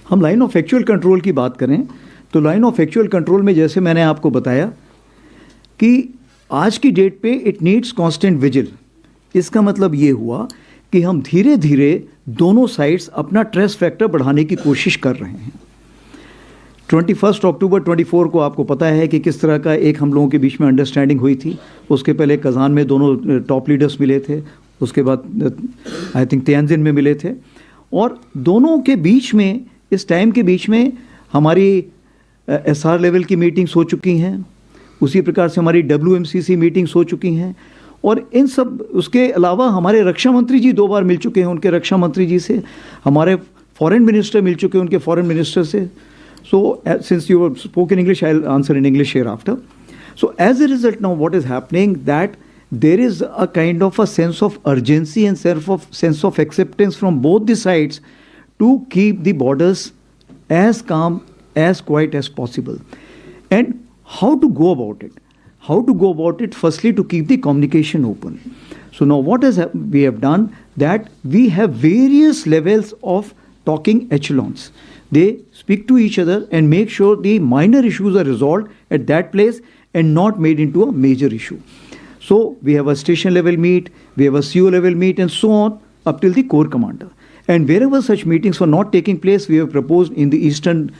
हम लाइन ऑफ एक्चुअल कंट्रोल की बात करें तो लाइन ऑफ एक्चुअल कंट्रोल में जैसे मैंने आपको बताया कि आज की डेट पे इट नीड्स कांस्टेंट विजिल। इसका मतलब ये हुआ कि हम धीरे धीरे दोनों साइड्स अपना ट्रेस फैक्टर बढ़ाने की कोशिश कर रहे हैं। 21 अक्टूबर 24 को आपको पता है कि किस तरह का एक हम लोगों के बीच में अंडरस्टैंडिंग हुई थी। उसके पहले कज़ान में दोनों टॉप लीडर्स मिले थे, उसके बाद आई थिंक तियानजिन में मिले थे, और दोनों के बीच में, इस टाइम के बीच में हमारी SR लेवल की मीटिंग्स हो चुकी हैं, उसी प्रकार से हमारी WMCC मीटिंग्स हो चुकी हैं, और इन सब, उसके अलावा हमारे रक्षा मंत्री जी 2 बार मिल चुके हैं उनके रक्षा मंत्री जी से, हमारे फॉरेन मिनिस्टर मिल चुके हैं उनके फॉरेन मिनिस्टर से। So, since you spoke in English, I'll answer in English hereafter. So, as a result, now what is happening, that there is a kind of a sense of urgency and sense of acceptance from both the sides to keep the borders as calm, as quiet as possible. And how to go about it? How to go about it? Firstly, to keep the communication open. So now what we have done, that we have various levels of talking echelons. They speak to each other and make sure the minor issues are resolved at that place and not made into a major issue. So we have a station level meet, we have a CO level meet, and so on up till the corps commander. And wherever such meetings were not taking place, we have proposed in the Eastern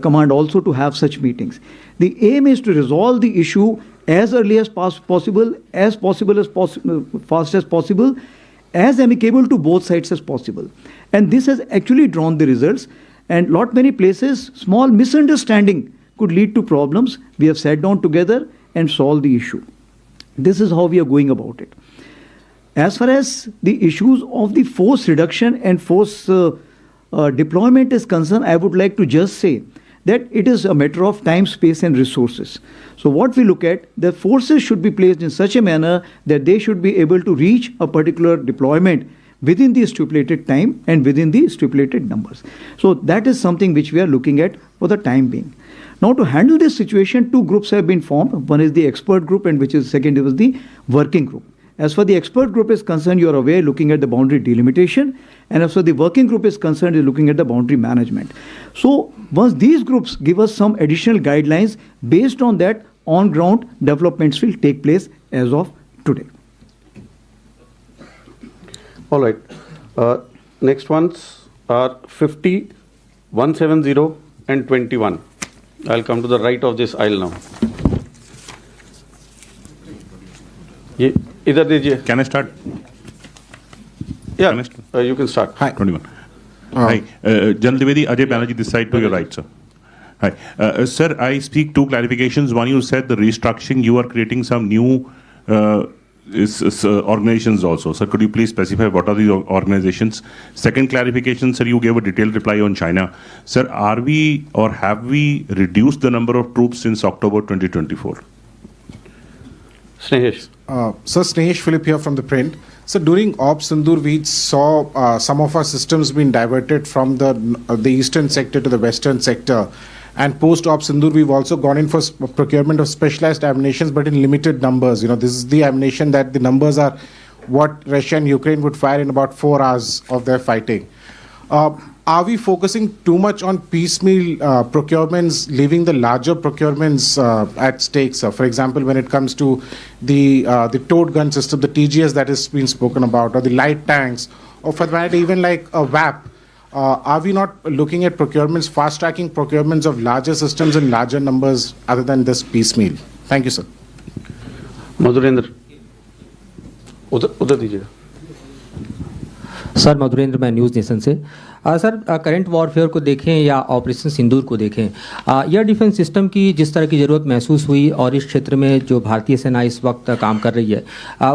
Command also to have such meetings. The aim is to resolve the issue as early as possible, fast as possible, as amicable to both sides as possible. And this has actually drawn the results. And many places, small misunderstanding could lead to problems. We have sat down together and solved the issue. This is how we are going about it. As far as the issues of the force reduction and force deployment is concerned, I would like to just say that it is a matter of time, space and resources. So what we look at, the forces should be placed in such a manner that they should be able to reach a particular deployment within the stipulated time and within the stipulated numbers. So that is something which we are looking at for the time being. Now to handle this situation, 2 groups have been formed. One is the expert group and second is the working group. As far the expert group is concerned, you are aware, looking at the boundary delimitation, and as far the working group is concerned, is looking at the boundary management. So once these groups give us some additional guidelines, based on that, on ground developments will take place as of today. All right. Next ones are 50, 170 and 21. I'll come to the right of this aisle now. ये इधर दीजिए. Can I start? Yeah, you can start. Hi. 21. Hi. General Dwivedi, Ajay Banerjee, this side to your right, sir. Hi. Sir, I speak 2 clarifications. One, you said the restructuring, you are creating some new organizations also. Sir, could you please specify what are the organizations? Second clarification, sir, you gave a detailed reply on China. Sir, are we or have we reduced the number of troops since October 2024? Snehesh. Sir, Snehesh Philip here from the print. So during Op Sindoor, we saw some of our systems being diverted from the eastern sector to the western sector. And post Op Sindoor, we've also gone in for procurement of specialized ammunitions, but in limited numbers. You know, this is the ammunition that the numbers are what Russia and Ukraine would fire in about 4 hours of their fighting. Are we focusing too much on piecemeal procurements, leaving the larger procurements at stake, sir? For example, when it comes to the towed gun system, the TGS that has been spoken about, or the light tanks, or for that matter, even like a WAP, are we not looking at procurements, fast-tracking procurements of larger systems in larger numbers other than this piecemeal? Thank you, sir. Madhurendra उधर दीजिएगा. Sir Madhurendra, मैं news nation से. Sir current warfare को देखें या operation सिंदूर को देखें, air defence system की जिस तरह की ज़रूरत महसूस हुई और इस क्षेत्र में जो भारतीय सेना इस वक्त काम कर रही है,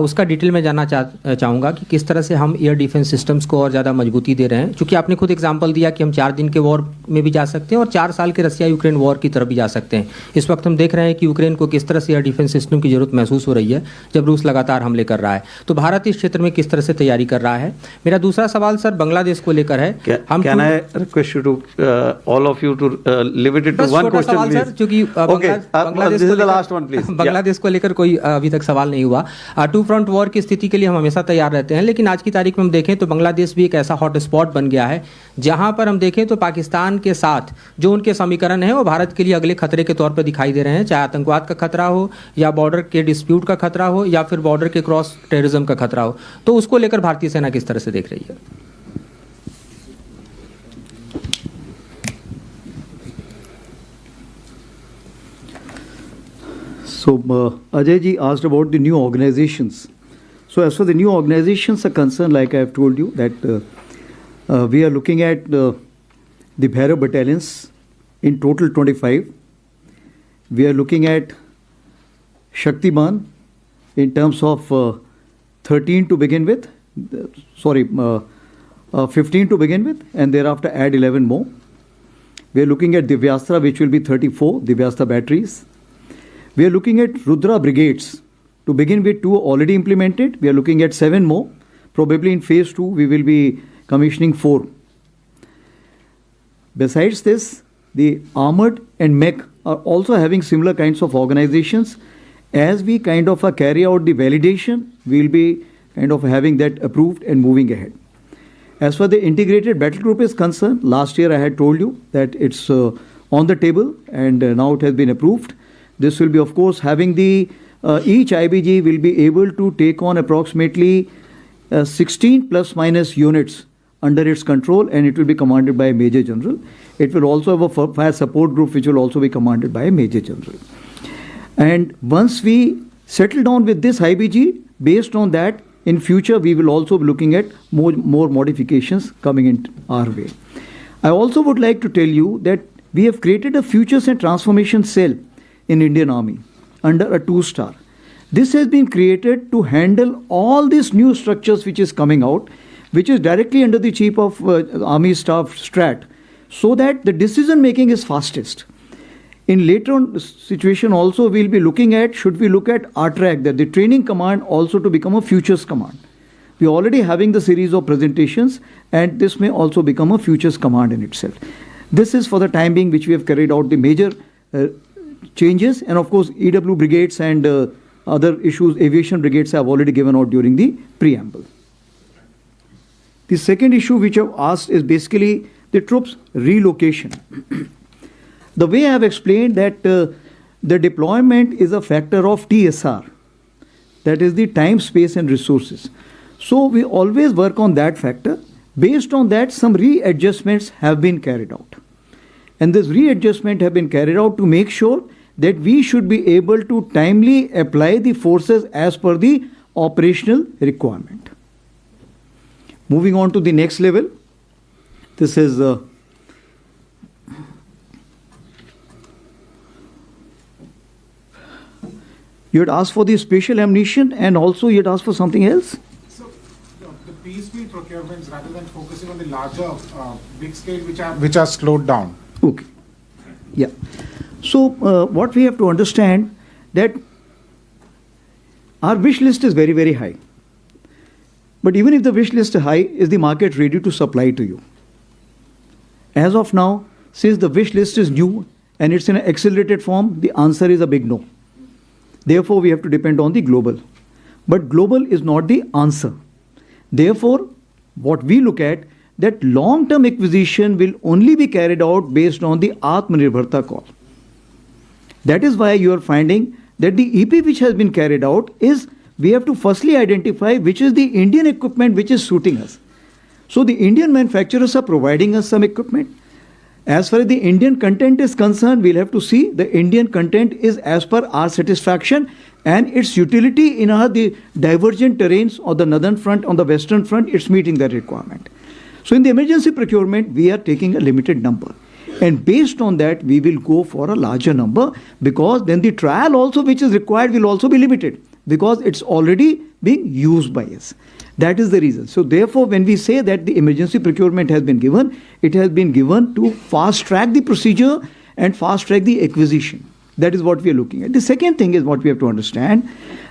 उसका डिटेल में जानना चाहूँगा कि किस तरह से हम एयर डिफेंस सिस्टम्स को और ज़्यादा मजबूती दे रहे हैं. क्योंकि आपने खुद एग्जांपल दिया कि हम 4 दिन के वॉर में भी जा सकते हैं और 4 साल के रसिया यूक्रेन वॉर की तरफ भी जा सकते हैं. इस वक्त हम देख रहे हैं कि यूक्रेन को किस तरह से एयर डिफेंस सिस्टम की ज़रूरत महसूस हो रही है जब रूस लगातार हमले कर रहा है. तो भारत इस क्षेत्र में किस तरह से तैयारी कर रहा है. मेरा दूसरा सवाल सर बांग्लादेश को लेकर है. हम request you to all of you to limit it to one question, please. Sir, क्योंकि this is the last one, please. Bangladesh को लेकर कोई अभी तक सवाल नहीं हुआ. 2 फ्रंट वॉर की स्थिति के लिए हम हमेशा तैयार रहते हैं, लेकिन आज की तारीख में हम देखें तो बांग्लादेश भी एक ऐसा हॉट स्पॉट बन गया है जहां पर हम देखें तो पाकिस्तान के साथ जो उनके समीकरण है वो भारत के लिए अगले खतरे के तौर पर दिखाई दे रहे हैं, चाहे आतंकवाद का खतरा हो या बॉर्डर के डिस्प्यूट का खतरा हो या फिर बॉर्डर के क्रॉस टेररिज्म का खतरा हो. तो उसको लेकर भारतीय सेना किस तरह से देख रही है. So, Ajay ji asked about the new organizations. So, as for the new organizations are concerned, like I have told you, that we are looking at the bearer battalions in total 25. We are looking at Shaktiman in terms of 13 to begin with, 15 to begin with, and thereafter add 11 more. We are looking at Divyastra, which will be 34 Divyastra batteries. We are looking at Rudra brigades. To begin with, 2 already implemented. We are looking at 7 more. Probably in phase 2, we will be commissioning 4. Besides this, the armored and mech are also having similar kinds of organizations. As we kind of carry out the validation, we will be kind of having that approved and moving ahead. As far the integrated battle group is concerned, last year I had told you that it's on the table and now it has been approved. This will be, of course, having the each IBG will be able to take on approximately 16 plus minus units under its control, and it will be commanded by a Major General. It will also have a fire support group which will also be commanded by a Major General. And once we settle down with this IBG, based on that, in future we will also be looking at more modifications coming in our way. I also would like to tell you that we have created a Futures and Transformation Cell in Indian Army under a 2-star. This has been created to handle all these new structures which is coming out, which is directly under the Chief of Army Staff Strat, so that the decision making is fastest. In later on situation also we'll be looking at, should we look at RTRAC, that the training command also to become a futures command. We are already having the series of presentations, and this may also become a futures command in itself. This is for the time being which we have carried out the major changes, and of course EW brigades and other issues, aviation brigades have already given out during the preamble. The second issue which I've asked is basically the troops relocation. The way I have explained that the deployment is a factor of TSR, that is the time, space and resources. So we always work on that factor. Based on that, some readjustments have been carried out. And this readjustment have been carried out to make sure that we should be able to timely apply the forces as per the operational requirement. Moving on to the next level, this is You had asked for the spatial ammunition and also you had asked for something else? So the piecemeal procurements, rather than focusing on the larger, big scale, which are slowed down. Okay. Yeah. So what we have to understand that our wish list is very, very high. But even if the wish list is high, is the market ready to supply to you? As of now, since the wish list is new and it's in an accelerated form, the answer is a big no. Therefore, we have to depend on the global. But global is not the answer. Therefore, what we look at, that long-term acquisition will only be carried out based on the Atmanirbharta call. That is why you are finding that the EP which has been carried out is, we have to firstly identify which is the Indian equipment which is suiting us. So the Indian manufacturers are providing us some equipment. As far as the Indian content is concerned, we'll have to see the Indian content is as per our satisfaction and its utility in the divergent terrains on the northern front, on the western front, it's meeting that requirement. So in the emergency procurement, we are taking a limited number. And based on that, we will go for a larger number, because then the trial also which is required will also be limited, because it's already being used by us. That is the reason. So therefore, when we say that the emergency procurement has been given, it has been given to fast track the procedure and fast track the acquisition. That is what we are looking at. The second thing is what we have to understand,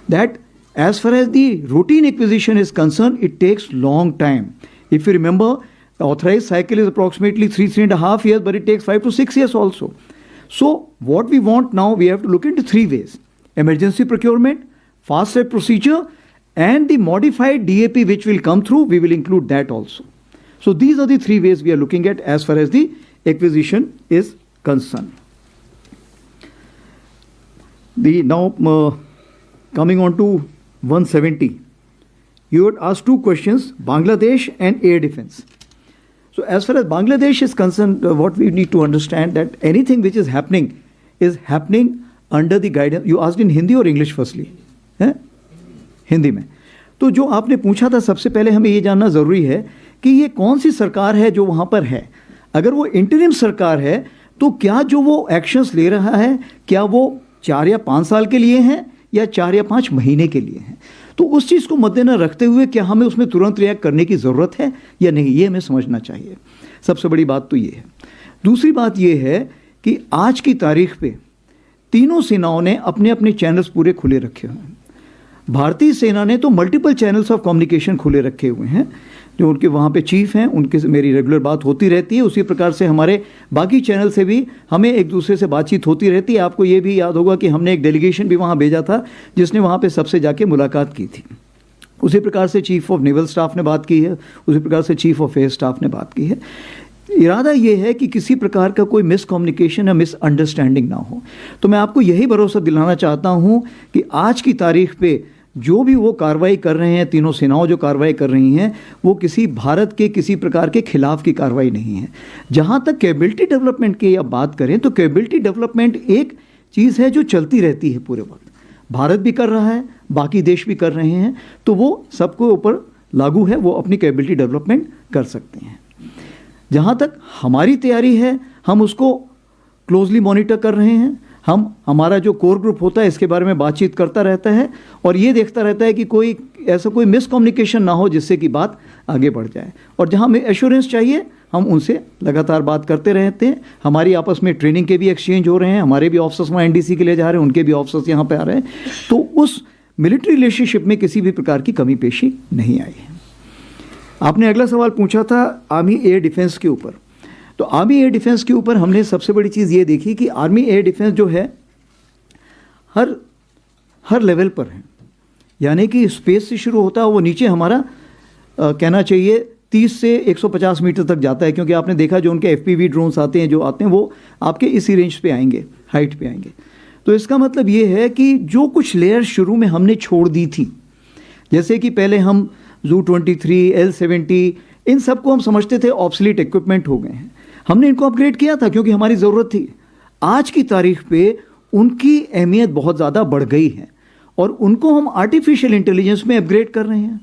that as far as the routine acquisition is concerned, it takes long time. If you remember, the authorized cycle is approximately 3.5 years, but it takes 5 to 6 years also. So what we want now, we have to look into 3 ways. Emergency procurement, fast track procedure, and the modified DAP which will come through, we will include that also. So these are the 3 ways we are looking at as far as the acquisition is concerned. Now coming on to 170. You had asked 2 questions, Bangladesh and air defense. So as far as Bangladesh is concerned, what we need to understand, that anything which is happening under the guidance. You asked in Hindi or English firstly? Hindi में. तो जो आपने पूछा था, सबसे पहले हमें ये जानना ज़रूरी है कि ये कौन सी सरकार है जो वहाँ पर है. अगर वो इंटरिम सरकार है, तो क्या जो वो एक्शंस ले रहा है, क्या वो 4 या 5 साल के लिए हैं या 4 या 5 महीने के लिए हैं. तो उस चीज़ को मद्देनजर रखते हुए क्या हमें उसमें तुरंत रिएक्ट करने की ज़रूरत है या नहीं, ये हमें समझना चाहिए. सबसे बड़ी बात तो ये है. दूसरी बात ये है कि आज की तारीख पे तीनों सेनाओं ने अपने अपने चैनल्स पूरे खुले रखे हुए हैं. भारतीय सेना ने तो मल्टीपल चैनल्स ऑफ कम्युनिकेशन खुले रखे हुए हैं, जो उनके वहाँ पे चीफ हैं, उनके से मेरी रेगुलर बात होती रहती है. उसी प्रकार से हमारे बाकी चैनल से भी हमें एक दूसरे से बातचीत होती रहती है. आपको ये भी याद होगा कि हमने एक डेलीगेशन भी वहाँ भेजा था, जिसने वहाँ पे सबसे जाके मुलाकात की थी. उसी प्रकार से चीफ ऑफ नेवल स्टाफ ने बात की है, उसी प्रकार से चीफ ऑफ एयर स्टाफ ने बात की है. इरादा ये है कि किसी प्रकार का कोई मिसकम्युनिकेशन या मिसअंडरस्टैंडिंग ना हो. तो मैं आपको यही भरोसा दिलाना चाहता हूँ कि आज की तारीख पे जो भी वो कार्रवाई कर रहे हैं, तीनों सेनाओं जो कार्रवाई कर रही हैं, वो किसी भारत के किसी प्रकार के खिलाफ की कार्रवाई नहीं है. जहाँ तक कैपेबिलिटी डेवलपमेंट की आप बात करें, तो कैपेबिलिटी डेवलपमेंट एक चीज़ है जो चलती रहती है पूरे वक्त. भारत भी कर रहा है, बाकी देश भी कर रहे हैं, तो वो सबको ऊपर लागू है, वो अपनी कैपेबिलिटी डेवलपमेंट कर सकते हैं. जहाँ तक हमारी तैयारी है, हम उसको क्लोजली मॉनिटर कर रहे हैं. हमारा जो कोर ग्रुप होता है, इसके बारे में बातचीत करता रहता है और ये देखता रहता है कि कोई ऐसा कोई मिसकम्युनिकेशन ना हो जिससे कि बात आगे बढ़ जाए. और जहाँ हमें एश्योरेंस चाहिए, हम उनसे लगातार बात करते रहते हैं. हमारी आपस में ट्रेनिंग के भी एक्सचेंज हो रहे हैं, हमारे भी ऑफिसर्स वहाँ NDC के लिए जा रहे हैं, उनके भी ऑफिसर्स यहाँ पे आ रहे हैं. तो उस मिलिट्री रिलेशनशिप में किसी भी प्रकार की कमी पेशी नहीं आई है. आपने अगला सवाल पूछा था आर्मी एयर डिफेंस के ऊपर. तो आर्मी एयर डिफेंस के ऊपर हमने सबसे बड़ी चीज़ ये देखी कि आर्मी एयर डिफेंस जो है हर लेवल पर है. यानी कि स्पेस से शुरू होता है, वो नीचे हमारा कहना चाहिए 30 से 150 मीटर तक जाता है. क्योंकि आपने देखा जो उनके FPV ड्रोन्स आते हैं, जो आते हैं, वो आपके इसी रेंज पे आएंगे, हाइट पे आएंगे. तो इसका मतलब ये है कि जो कुछ लेयर शुरू में हमने छोड़ दी थी, जैसे कि पहले हम Zu-23, L-70, इन सबको हम समझते थे ऑब्सलीट इक्विपमेंट हो गए हैं. हमने इनको अपग्रेड किया था क्योंकि हमारी ज़रूरत थी. आज की तारीख पे उनकी अहमियत बहुत ज़्यादा बढ़ गई है और उनको हम आर्टिफिशियल इंटेलिजेंस में अपग्रेड कर रहे हैं.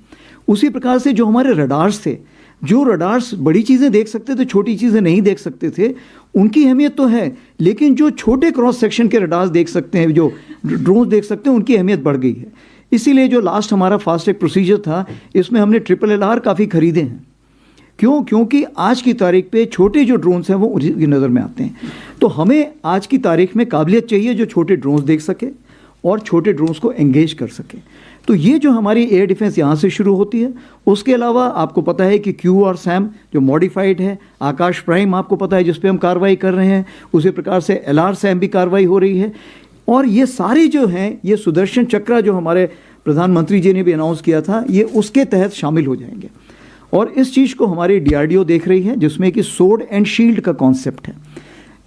उसी प्रकार से जो हमारे रडार्स थे, जो रडार्स बड़ी चीज़ें देख सकते थे, छोटी चीज़ें नहीं देख सकते थे, उनकी अहमियत तो है, लेकिन जो छोटे क्रॉस सेक्शन के रडार्स देख सकते हैं, जो ड्रोन देख सकते हैं, उनकी अहमियत बढ़ गई है। इसीलिए जो लास्ट हमारा फास्ट ट्रैक प्रोसीजर था, इसमें हमने LLR काफ़ी खरीदे हैं। क्यों? क्योंकि आज की तारीख पे छोटे जो ड्रोन्स हैं वो उनकी नज़र में आते हैं। तो हमें आज की तारीख में काबिलियत चाहिए जो छोटे ड्रोन्स देख सके और छोटे ड्रोन्स को एंगेज कर सके। तो ये जो हमारी एयर डिफेंस यहाँ से शुरू होती है। उसके अलावा आपको पता है कि QR-SAM जो मॉडिफाइड है, आकाश प्राइम आपको पता है जिस पे हम कार्रवाई कर रहे हैं, उसी प्रकार से LR-SAM भी कार्रवाई हो रही है। और ये सारे जो हैं, ये सुदर्शन चक्र जो हमारे प्रधानमंत्री जी ने भी अनाउंस किया था, ये उसके तहत शामिल हो जाएंगे। और इस चीज़ को हमारी DRDO देख रही है, जिसमें कि सोर्ड एंड शील्ड का कॉन्सेप्ट है,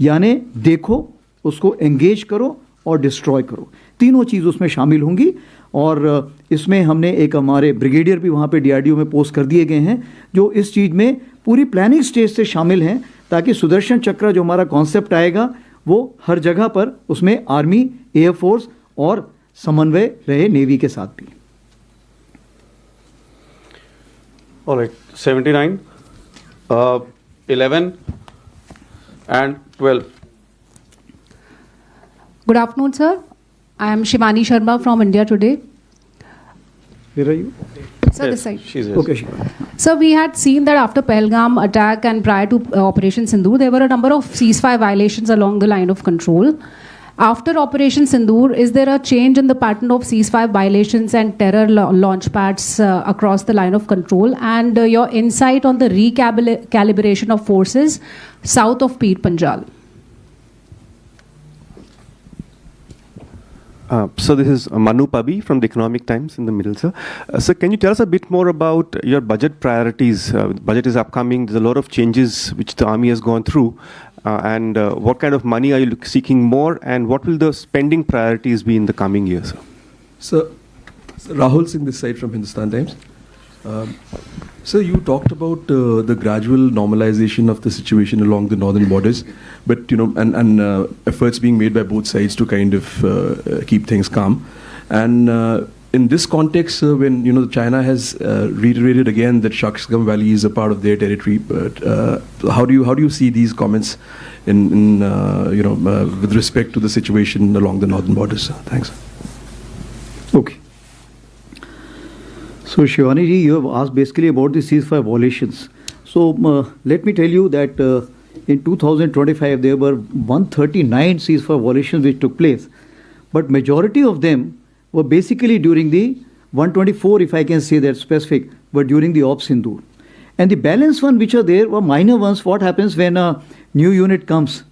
यानी देखो, उसको एंगेज करो और डिस्ट्रॉय करो, तीनों चीज़ उसमें शामिल होंगी। और इसमें हमने एक हमारे ब्रिगेडियर भी वहाँ पे DRDO में पोस्ट कर दिए गए हैं, जो इस चीज़ में पूरी प्लानिंग स्टेज से शामिल हैं, ताकि सुदर्शन चक्र जो हमारा कॉन्सेप्ट आएगा वो हर जगह पर उसमें आर्मी, एयरफोर्स और समन्वय रहे नेवी के साथ भी। All right, 79, 11 and 12. Good afternoon, sir. I am Shivani Sharma from India Today. Where are you? Sir, Yes, this side. she's here. Okay, Shiva. Sir, we had seen that after Pahalgam attack and prior to Operation Sindoor, there were a number of ceasefire violations along the line of control. After Operation Sindoor, is there a change in the pattern of ceasefire violations and terror launch pads across the line of control? And your insight on the recalibration of forces south of Peer Panjal? So this is Manu Pabi from the Economic Times in the middle, sir. Sir, can you tell us a bit more about your budget priorities? Budget is upcoming. There's a lot of changes which the army has gone through. And what kind of money are you seeking more, and what will the spending priorities be in the coming years? Sir, Rahul Singh this side from Hindustan Times. Sir, you talked about the gradual normalization of the situation along the northern borders, but and efforts being made by both sides to kind of keep things calm. And in this context, when China has reiterated again that Shaksgam Valley is a part of their territory, but how do you see these comments in with respect to the situation along the northern borders? Thanks. Okay. So Shivani ji, you have asked basically about the ceasefire violations. So let me tell you that in 2025 there were 139 ceasefire violations which took place, but majority of them were basically during the 124, if I can say that specific, were during the Op Sindoor. And the balance one which are there were minor ones. What happens when a new unit comes?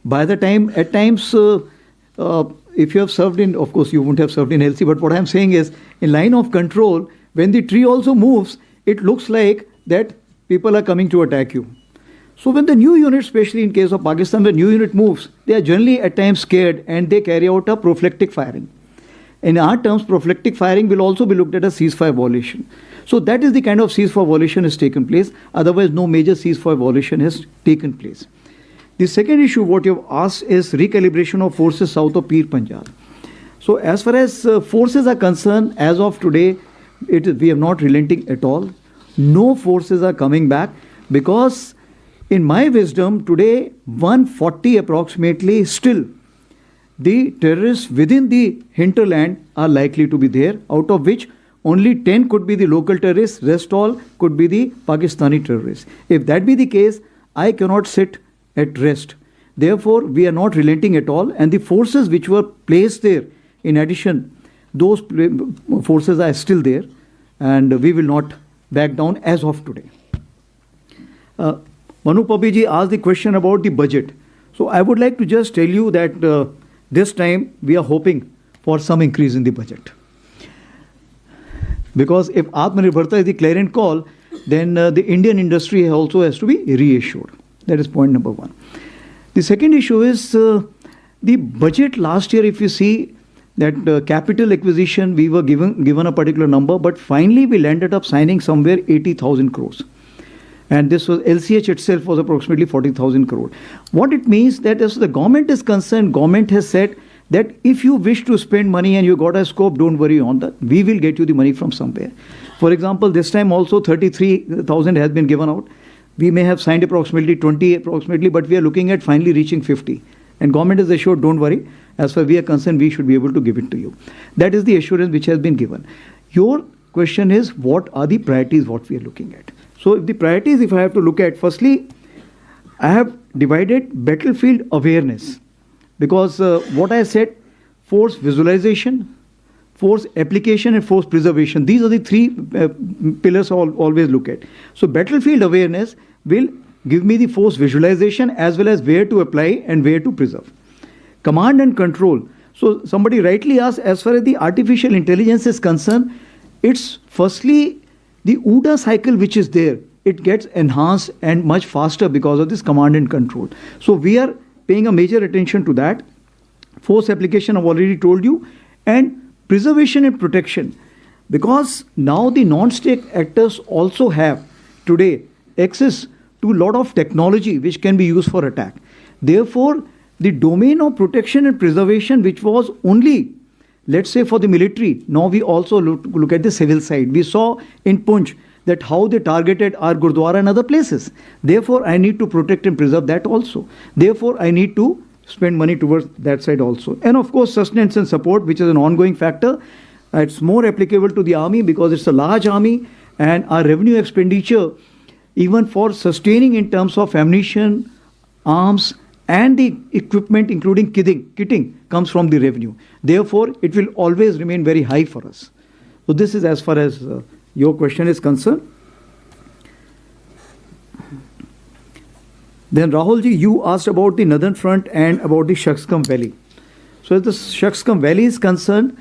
By the time, at times, if you have served in, of course you wouldn't have served in LC, but what I'm saying is, in line of control, when the tree also moves, it looks like that people are coming to attack you. So when the new unit, especially in case of Pakistan, the new unit moves, they are generally at times scared and they carry out a prophylactic firing. In our terms, prophylactic firing will also be looked at as ceasefire violation. So that is the kind of ceasefire violation has taken place. Otherwise, no major ceasefire violation has taken place. The second issue, what you have asked, is recalibration of forces south of Peer Panjal. So as far as forces are concerned, as of today, we are not relenting at all. No forces are coming back because, in my wisdom, today 140 approximately still the terrorists within the hinterland are likely to be there, out of which only 10 could be the local terrorists, rest all could be the Pakistani terrorists. If that be the case, I cannot sit at rest. Therefore, we are not relenting at all, and the forces which were placed there, in addition, those forces are still there, and we will not back down as of today. Manu Pabi ji asked the question about the budget. So I would like to just tell you that this time we are hoping for some increase in the budget. Because if Atmanirbharta is the clarion call, then the Indian industry also has to be reassured. That is point number one. The second issue is the budget last year, if you see that capital acquisition, we were given a particular number, but finally we landed up signing somewhere 80,000 crores. And this was, LCH itself was approximately 40,000 crore. What it means that as the government is concerned, government has said that if you wish to spend money and you got a scope, don't worry on that. We will get you the money from somewhere. For example, this time also 33,000 has been given out. We may have signed approximately 20 approximately, but we are looking at finally reaching 50. And government is assured, don't worry, as far as we are concerned, we should be able to give it to you. That is the assurance which has been given. Your question is, what are the priorities what we are looking at? So if the priorities, if I have to look at, firstly, I have divided battlefield awareness, because what I said, force visualization, force application and force preservation. These are the three pillars I always look at. So battlefield awareness will give me the force visualization as well as where to apply and where to preserve. Command and control. So somebody rightly asked, as far as the artificial intelligence is concerned, it's firstly the OODA cycle which is there. It gets enhanced and much faster because of this command and control. So we are paying a major attention to that. Force application I've already told you, and preservation and protection, because now the non-state actors also have today access to a lot of technology which can be used for attack. Therefore, the domain of protection and preservation, which was only, let's say, for the military, now we also look at the civil side. We saw in Punch that how they targeted our Gurdwara and other places. Therefore, I need to protect and preserve that also. Therefore, I need to spend money towards that side also. And of course, sustenance and support, which is an ongoing factor. It's more applicable to the army because it's a large army, and our revenue expenditure, even for sustaining in terms of ammunition, arms, and the equipment, including kitting, comes from the revenue. Therefore, it will always remain very high for us. So this is as far as your question is concerned. Then Rahulji, you asked about the Northern Front and about the Shakscam Valley. So as the Shakscam Valley is concerned,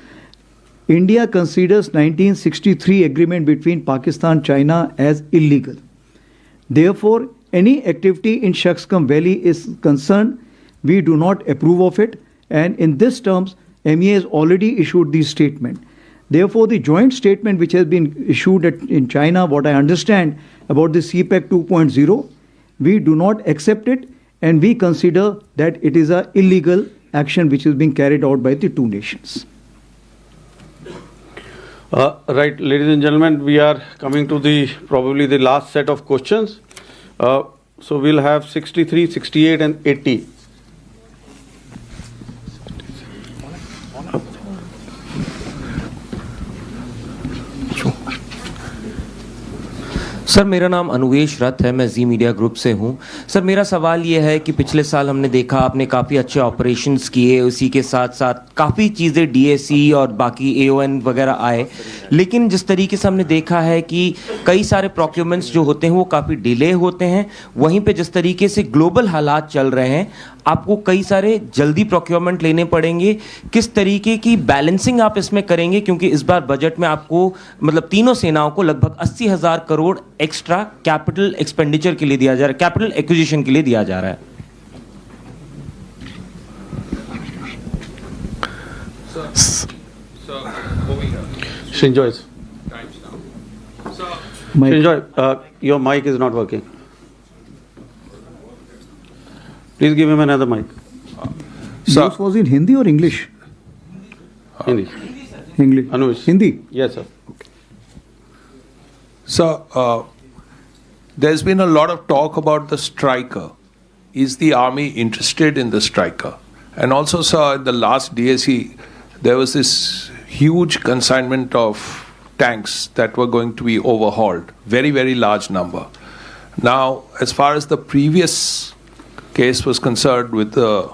India considers 1963 agreement between Pakistan and China as illegal. Therefore, any activity in Shakscam Valley is concerned, we do not approve of it. And in this terms, MEA has already issued the statement. Therefore, the joint statement which has been issued in China, what I understand about the CPEC 2.0, we do not accept it, and we consider that it is an illegal action which is being carried out by the two nations. Right, ladies and gentlemen, we are coming to probably the last set of questions. So we'll have 63, 68 and 80. Sir मेरा नाम अनुवेश रथ है, मैं जी media group से हूं। Sir मेरा सवाल ये है कि पिछले साल हमने देखा आपने काफ़ी अच्छे ऑपरेशंस किए, उसी के साथ साथ काफ़ी चीज़ें डीएसी और बाकी एओएन वगैरह आए, लेकिन जिस तरीके से हमने देखा है कि कई सारे प्रोक्योरमेंट्स जो होते हैं वो काफ़ी डिले होते हैं। वहीं पे जिस तरीके से ग्लोबल हालात चल रहे हैं, आपको कई सारे जल्दी प्रोक्योरमेंट लेने पड़ेंगे। किस तरीके की बैलेंसिंग आप इसमें करेंगे, क्योंकि इस बार बजट में आपको मतलब तीनों सेनाओं को लगभग 80,000 करोड़ एक्स्ट्रा कैपिटल एक्सपेंडिचर के लिए दिया जा रहा है, कैपिटल एक्विजिशन के लिए दिया जा रहा है। Shinjoy, your mic is not working. Please give him another mic. This was in Hindi or English? Hindi. English. Anush. Hindi? Yes, sir. Okay. So, there's been a lot of talk about the striker. Is the army interested in the striker? And also, sir, in the last DSE, there was this huge consignment of tanks that were going to be overhauled. Very, very large number. Now, as far as the previous case was concerned with the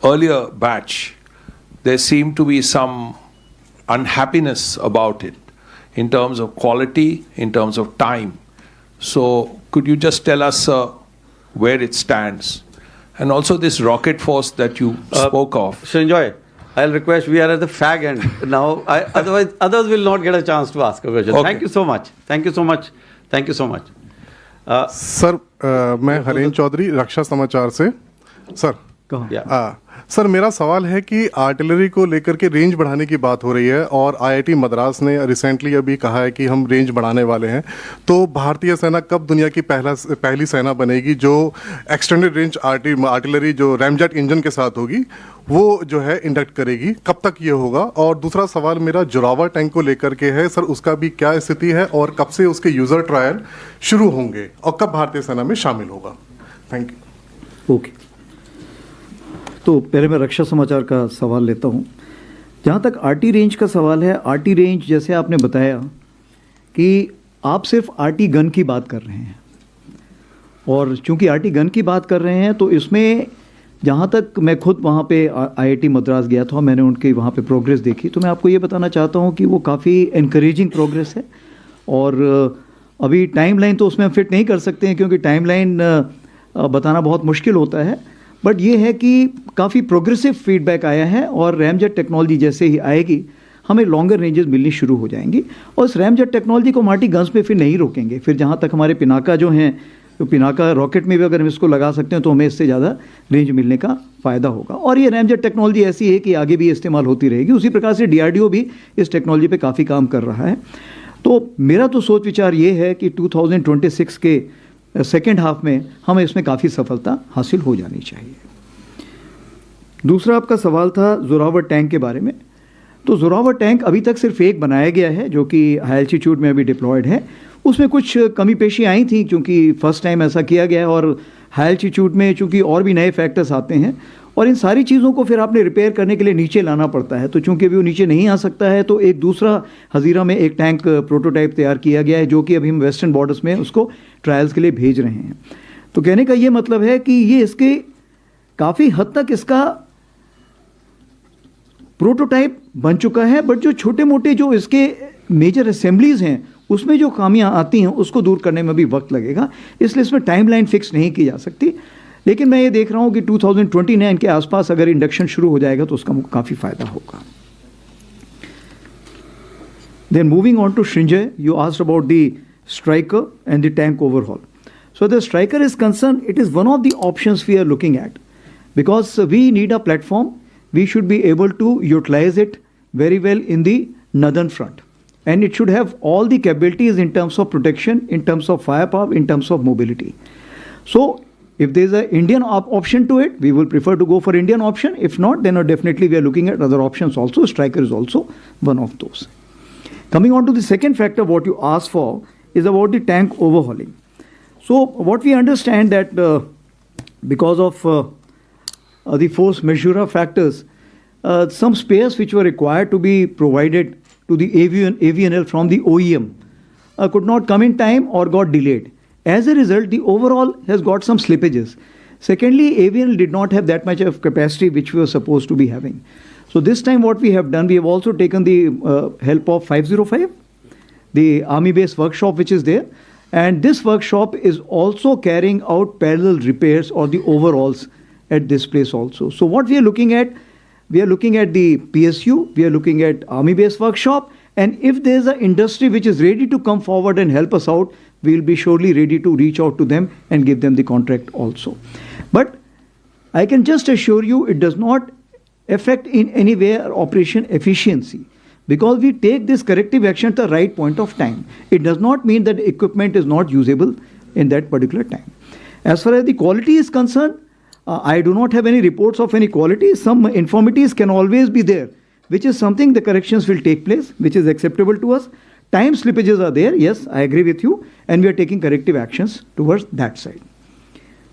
earlier batch, there seemed to be some unhappiness about it in terms of quality, in terms of time. So could you just tell us where it stands? And also this rocket force that you spoke of. Shinjoy, I'll request, we are at the fag end now. Otherwise, others will not get a chance to ask a question. Okay. Thank you so much. Thank you so much. Thank you so much. Sir मैं हरेन चौधरी रक्षा समाचार से। Sir sir मेरा सवाल है कि artillery को लेकर के रेंज बढ़ाने की बात हो रही है और आईआईटी मद्रास ने रिसेंटली अभी कहा है कि हम रेंज बढ़ाने वाले हैं, तो भारतीय सेना कब दुनिया की पहली सेना बनेगी जो एक्सटेंडेड रेंज आर्टिलरी जो रैमजेट इंजन के साथ होगी वो जो है इंडक्ट करेगी, कब तक ये होगा? और दूसरा सवाल मेरा जोरावर टैंक को लेकर के है सर, उसका भी क्या स्थिति है और कब से उसके यूज़र ट्रायल शुरू होंगे और कब भारतीय सेना में शामिल होगा? Thank you. ओके, तो पहले मैं रक्षा समाचार का सवाल लेता हूँ। जहाँ तक आरटी रेंज का सवाल है, आरटी रेंज जैसे आपने बताया कि आप सिर्फ आरटी गन की बात कर रहे हैं, और चूंकि आरटी गन की बात कर रहे हैं तो इसमें जहाँ तक मैं खुद वहाँ पे आईआईटी मद्रास गया था, मैंने उनकी वहाँ पे प्रोग्रेस देखी, तो मैं आपको ये बताना चाहता हूँ कि वो काफ़ी इनकरेजिंग प्रोग्रेस है। और अभी टाइमलाइन तो उसमें हम फिट नहीं कर सकते हैं क्योंकि टाइमलाइन बताना बहुत मुश्किल होता है, बट ये है कि काफ़ी प्रोग्रेसिव फीडबैक आया है और रैमजेट टेक्नोलॉजी जैसे ही आएगी हमें लॉन्गर रेंजेस मिलनी शुरू हो जाएंगी, और इस रैमजेट टेक्नोलॉजी को मार्टी गन्स में फिर नहीं रोकेंगे। फिर जहाँ तक हमारे पिनाका जो हैं, तो पिनाका रॉकेट में भी अगर हम इसको लगा सकते हैं तो हमें इससे ज़्यादा रेंज मिलने का फ़ायदा होगा। और ये रैमजेट टेक्नोलॉजी ऐसी है कि आगे भी इस्तेमाल होती रहेगी। उसी प्रकार से डीआरडीओ भी इस टेक्नोलॉजी पे काफ़ी काम कर रहा है। तो मेरा तो सोच विचार ये है कि 2026 के सेकेंड हाफ में हमें इसमें काफ़ी सफलता हासिल हो जानी चाहिए। दूसरा आपका सवाल था जोरावर टैंक के बारे में। तो जोरावर टैंक अभी तक सिर्फ एक बनाया गया है जो कि हाई एल्टीट्यूड में अभी डिप्लॉयड है। उसमें कुछ कमी पेशी आई थी क्योंकि फर्स्ट टाइम ऐसा किया गया है, और हाई एल्टीट्यूड में चूँकि और भी नए फैक्टर्स आते हैं और इन सारी चीज़ों को फिर आपने रिपेयर करने के लिए नीचे लाना पड़ता है। तो चूँकि अभी वो नीचे नहीं आ सकता है तो एक दूसरा हज़ीरा में एक टैंक प्रोटोटाइप तैयार किया गया है जो कि अभी हम वेस्टर्न बॉर्डर्स में उसको ट्रायल्स के लिए भेज रहे हैं। तो कहने का ये मतलब है कि ये इसके काफ़ी हद तक इसका प्रोटोटाइप बन चुका है, बट जो छोटे मोटे जो इसके मेजर असेंबलीज हैं उसमें जो खामियां आती हैं उसको दूर करने में भी वक्त लगेगा, इसलिए इसमें टाइमलाइन फिक्स नहीं की जा सकती। लेकिन मैं ये देख रहा हूँ कि 2029 के आसपास अगर इंडक्शन शुरू हो जाएगा तो उसका काफ़ी फायदा होगा। Then moving on to Shrinjay, you asked about the striker and the tank overhaul. So the striker is concerned, it is one of the options we are looking at, because we need a platform. We should be able to utilize it very well in the northern front, and it should have all the capabilities in terms of protection, in terms of firepower, in terms of mobility. So if there is an Indian option to it, we will prefer to go for Indian option. If not, then definitely we are looking at other options also. Striker is also one of those. Coming on to the second factor, what you asked for is about the tank overhauling. So what we understand that because of the force majeure factors, some spares which were required to be provided to the AVNL from the OEM could not come in time or got delayed. As a result, the overall has got some slippages. Secondly, AVNL did not have that much of capacity which we were supposed to be having. So this time what we have done, we have also taken the help of 505, the Army Base workshop which is there. And this workshop is also carrying out parallel repairs or the overhauls at this place also. So what we are looking at the PSU, we are looking at Army Base workshop, and if there is an industry which is ready to come forward and help us out, we will be surely ready to reach out to them and give them the contract also. But I can just assure you it does not affect in any way our operation efficiency, because we take this corrective action at the right point of time. It does not mean that the equipment is not usable in that particular time. As far as the quality is concerned, I do not have any reports of any quality. Some infirmities can always be there, which is something the corrections will take place, which is acceptable to us. Time slippages are there, yes, I agree with you, and we are taking corrective actions towards that side.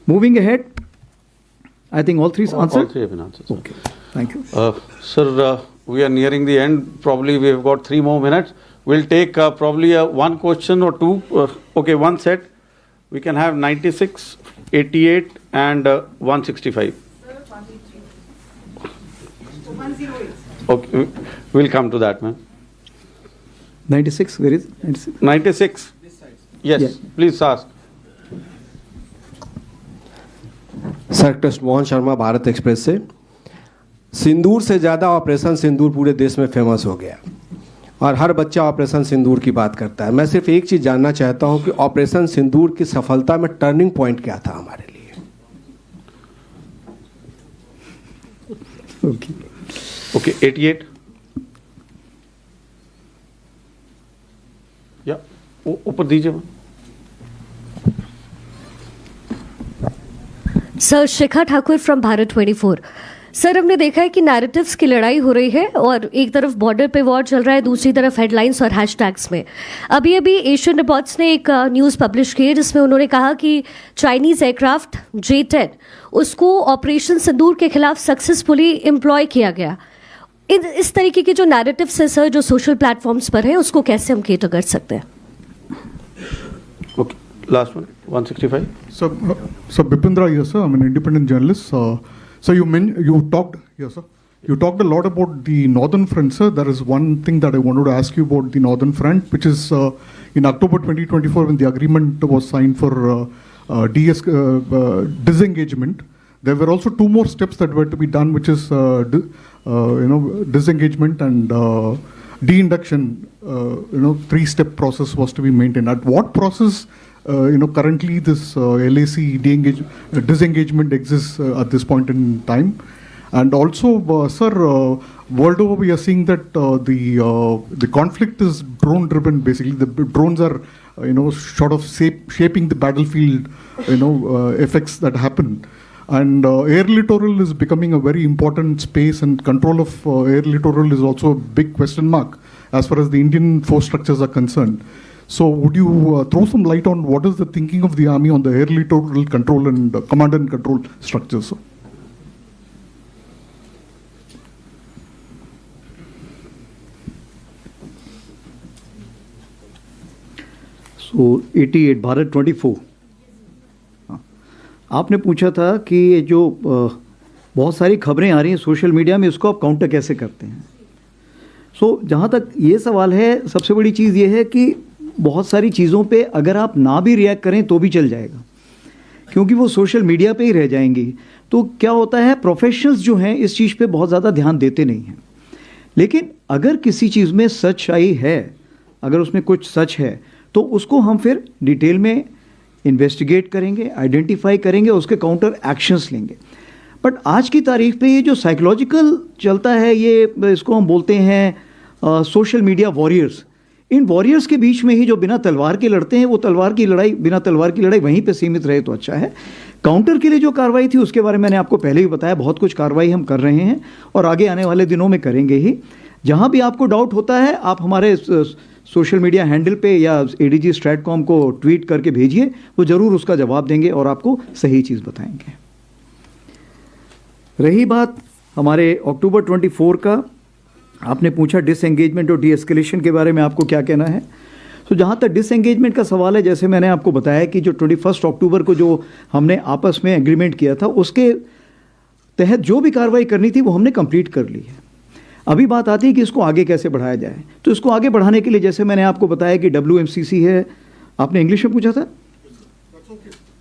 Moving ahead, I think all three answered? All three have been answered. Okay, thank you. Sir, we are nearing the end. Probably we have got 3 more minutes. We'll take probably one question or two. Okay, one set. We can have 96, 88 and 165. Okay, we'll come to that, ma'am. 96, where is 96? 96. Yes, yeah. Please ask. Sir, trust Mohan Sharma, Bharat express से। सिंदूर से ज़्यादा operation सिंदूर पूरे देश में famous हो गया और हर बच्चा ऑपरेशन सिंदूर की बात करता है। मैं सिर्फ एक चीज़ जानना चाहता हूं कि ऑपरेशन सिंदूर की सफलता में टर्निंग पॉइंट क्या था हमारे लिए? Okay, 88. Yeah, ऊपर दीजिए. Sir Shikha Thakur from Bharat 24. Sir हमने देखा है कि नैरेटिव्स की लड़ाई हो रही है और एक तरफ बॉर्डर पे वॉर चल रहा है, दूसरी तरफ हेडलाइंस और हैशटैग्स में. अभी एशियन रिपोर्ट्स ने एक न्यूज़ पब्लिश की है जिसमें उन्होंने कहा कि चाइनीज़ एयरक्राफ्ट J-10 उसको ऑपरेशन सिंदूर के खिलाफ सक्सेसफुली एम्प्लॉय किया गया. इस तरीके के जो नैरेटिव्स है सर जो सोशल प्लेटफॉर्म्स पर हैं उसको कैसे हम केटर कर सकते हैं? Okay, last one, 165. So Upendra here, sir. I'm an independent journalist. So you talked a lot about the Northern Front, sir. There is one thing that I wanted to ask you about the Northern Front, which is in October 2024 when the agreement was signed for disengagement. There were also two more steps that were to be done, which is disengagement and de-induction. Three-step process was to be maintained. At what process? Currently this LAC disengagement exists at this point in time. And also, sir, world over we are seeing that the conflict is drone driven. Basically, the drones are sort of shaping the battlefield, effects that happen. And air littoral is becoming a very important space, and control of air littoral is also a big question mark as far as the Indian force structures are concerned. So would you throw some light on what is the thinking of the army on the air littoral control and command and control structures? So 88 Bharat 24. आपने पूछा था कि ये जो बहुत सारी खबरें आ रही हैं सोशल मीडिया में, इसको आप काउंटर कैसे करते हैं. जहाँ तक ये सवाल है, सबसे बड़ी चीज़ ये है कि बहुत सारी चीज़ों पे अगर आप ना भी रिएक्ट करें तो भी चल जाएगा, क्योंकि वो सोशल मीडिया पे ही रह जाएंगी. तो क्या होता है, प्रोफेशनल्स जो हैं इस चीज़ पे बहुत ज़्यादा ध्यान देते नहीं हैं. लेकिन अगर किसी चीज़ में सच्चाई है, अगर उसमें कुछ सच है, तो उसको हम फिर डिटेल में इन्वेस्टिगेट करेंगे, आइडेंटिफाई करेंगे, उसके काउंटर एक्शंस लेंगे. बट आज की तारीख पे ये जो साइकोलॉजिकल चलता है, ये इसको हम बोलते हैं सोशल मीडिया वॉरियर्स. इन वॉरियर्स के बीच में ही जो बिना तलवार के लड़ते हैं, वो बिना तलवार की लड़ाई वहीं पे सीमित रहे तो अच्छा है. काउंटर के लिए जो कार्रवाई थी उसके बारे में मैंने आपको पहले ही बताया, बहुत कुछ कार्रवाई हम कर रहे हैं और आगे आने वाले दिनों में करेंगे ही. जहाँ भी आपको डाउट होता है, आप हमारे सोशल मीडिया हैंडल पे या ADG स्ट्रैटकॉम को ट्वीट करके भेजिए, वो ज़रूर उसका जवाब देंगे और आपको सही चीज़ बताएंगे. रही बात हमारे अक्टूबर 24 का, आपने पूछा डिसएंगेजमेंट और डीएस्केलेशन के बारे में आपको क्या कहना है. जहाँ तक डिसएंगेजमेंट का सवाल है, जैसे मैंने आपको बताया कि जो 21 अक्टूबर को जो हमने आपस में एग्रीमेंट किया था, उसके तहत जो भी कार्रवाई करनी थी वो हमने कंप्लीट कर ली है. अभी बात आती है कि इसको आगे कैसे बढ़ाया जाए. तो इसको आगे बढ़ाने के लिए जैसे मैंने आपको बताया कि WMCC है, आपने इंग्लिश में पूछा था.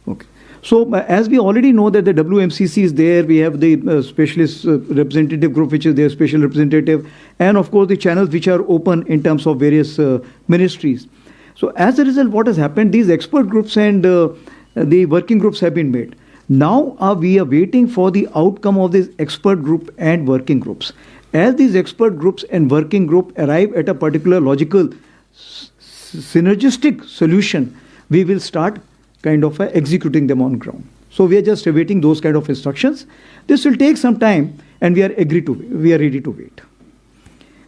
Okay. So as we already know that the WMCC is there, we have the specialist representative group which is their special representative, and of course the channels which are open in terms of various ministries. So as a result, what has happened, these expert groups and the working groups have been made. Now we are waiting for the outcome of this expert group and working groups. As these expert groups and working group arrive at a particular logical synergistic solution, we will start kind of executing them on ground. So we are just awaiting those kind of instructions. This will take some time, and we are ready to wait.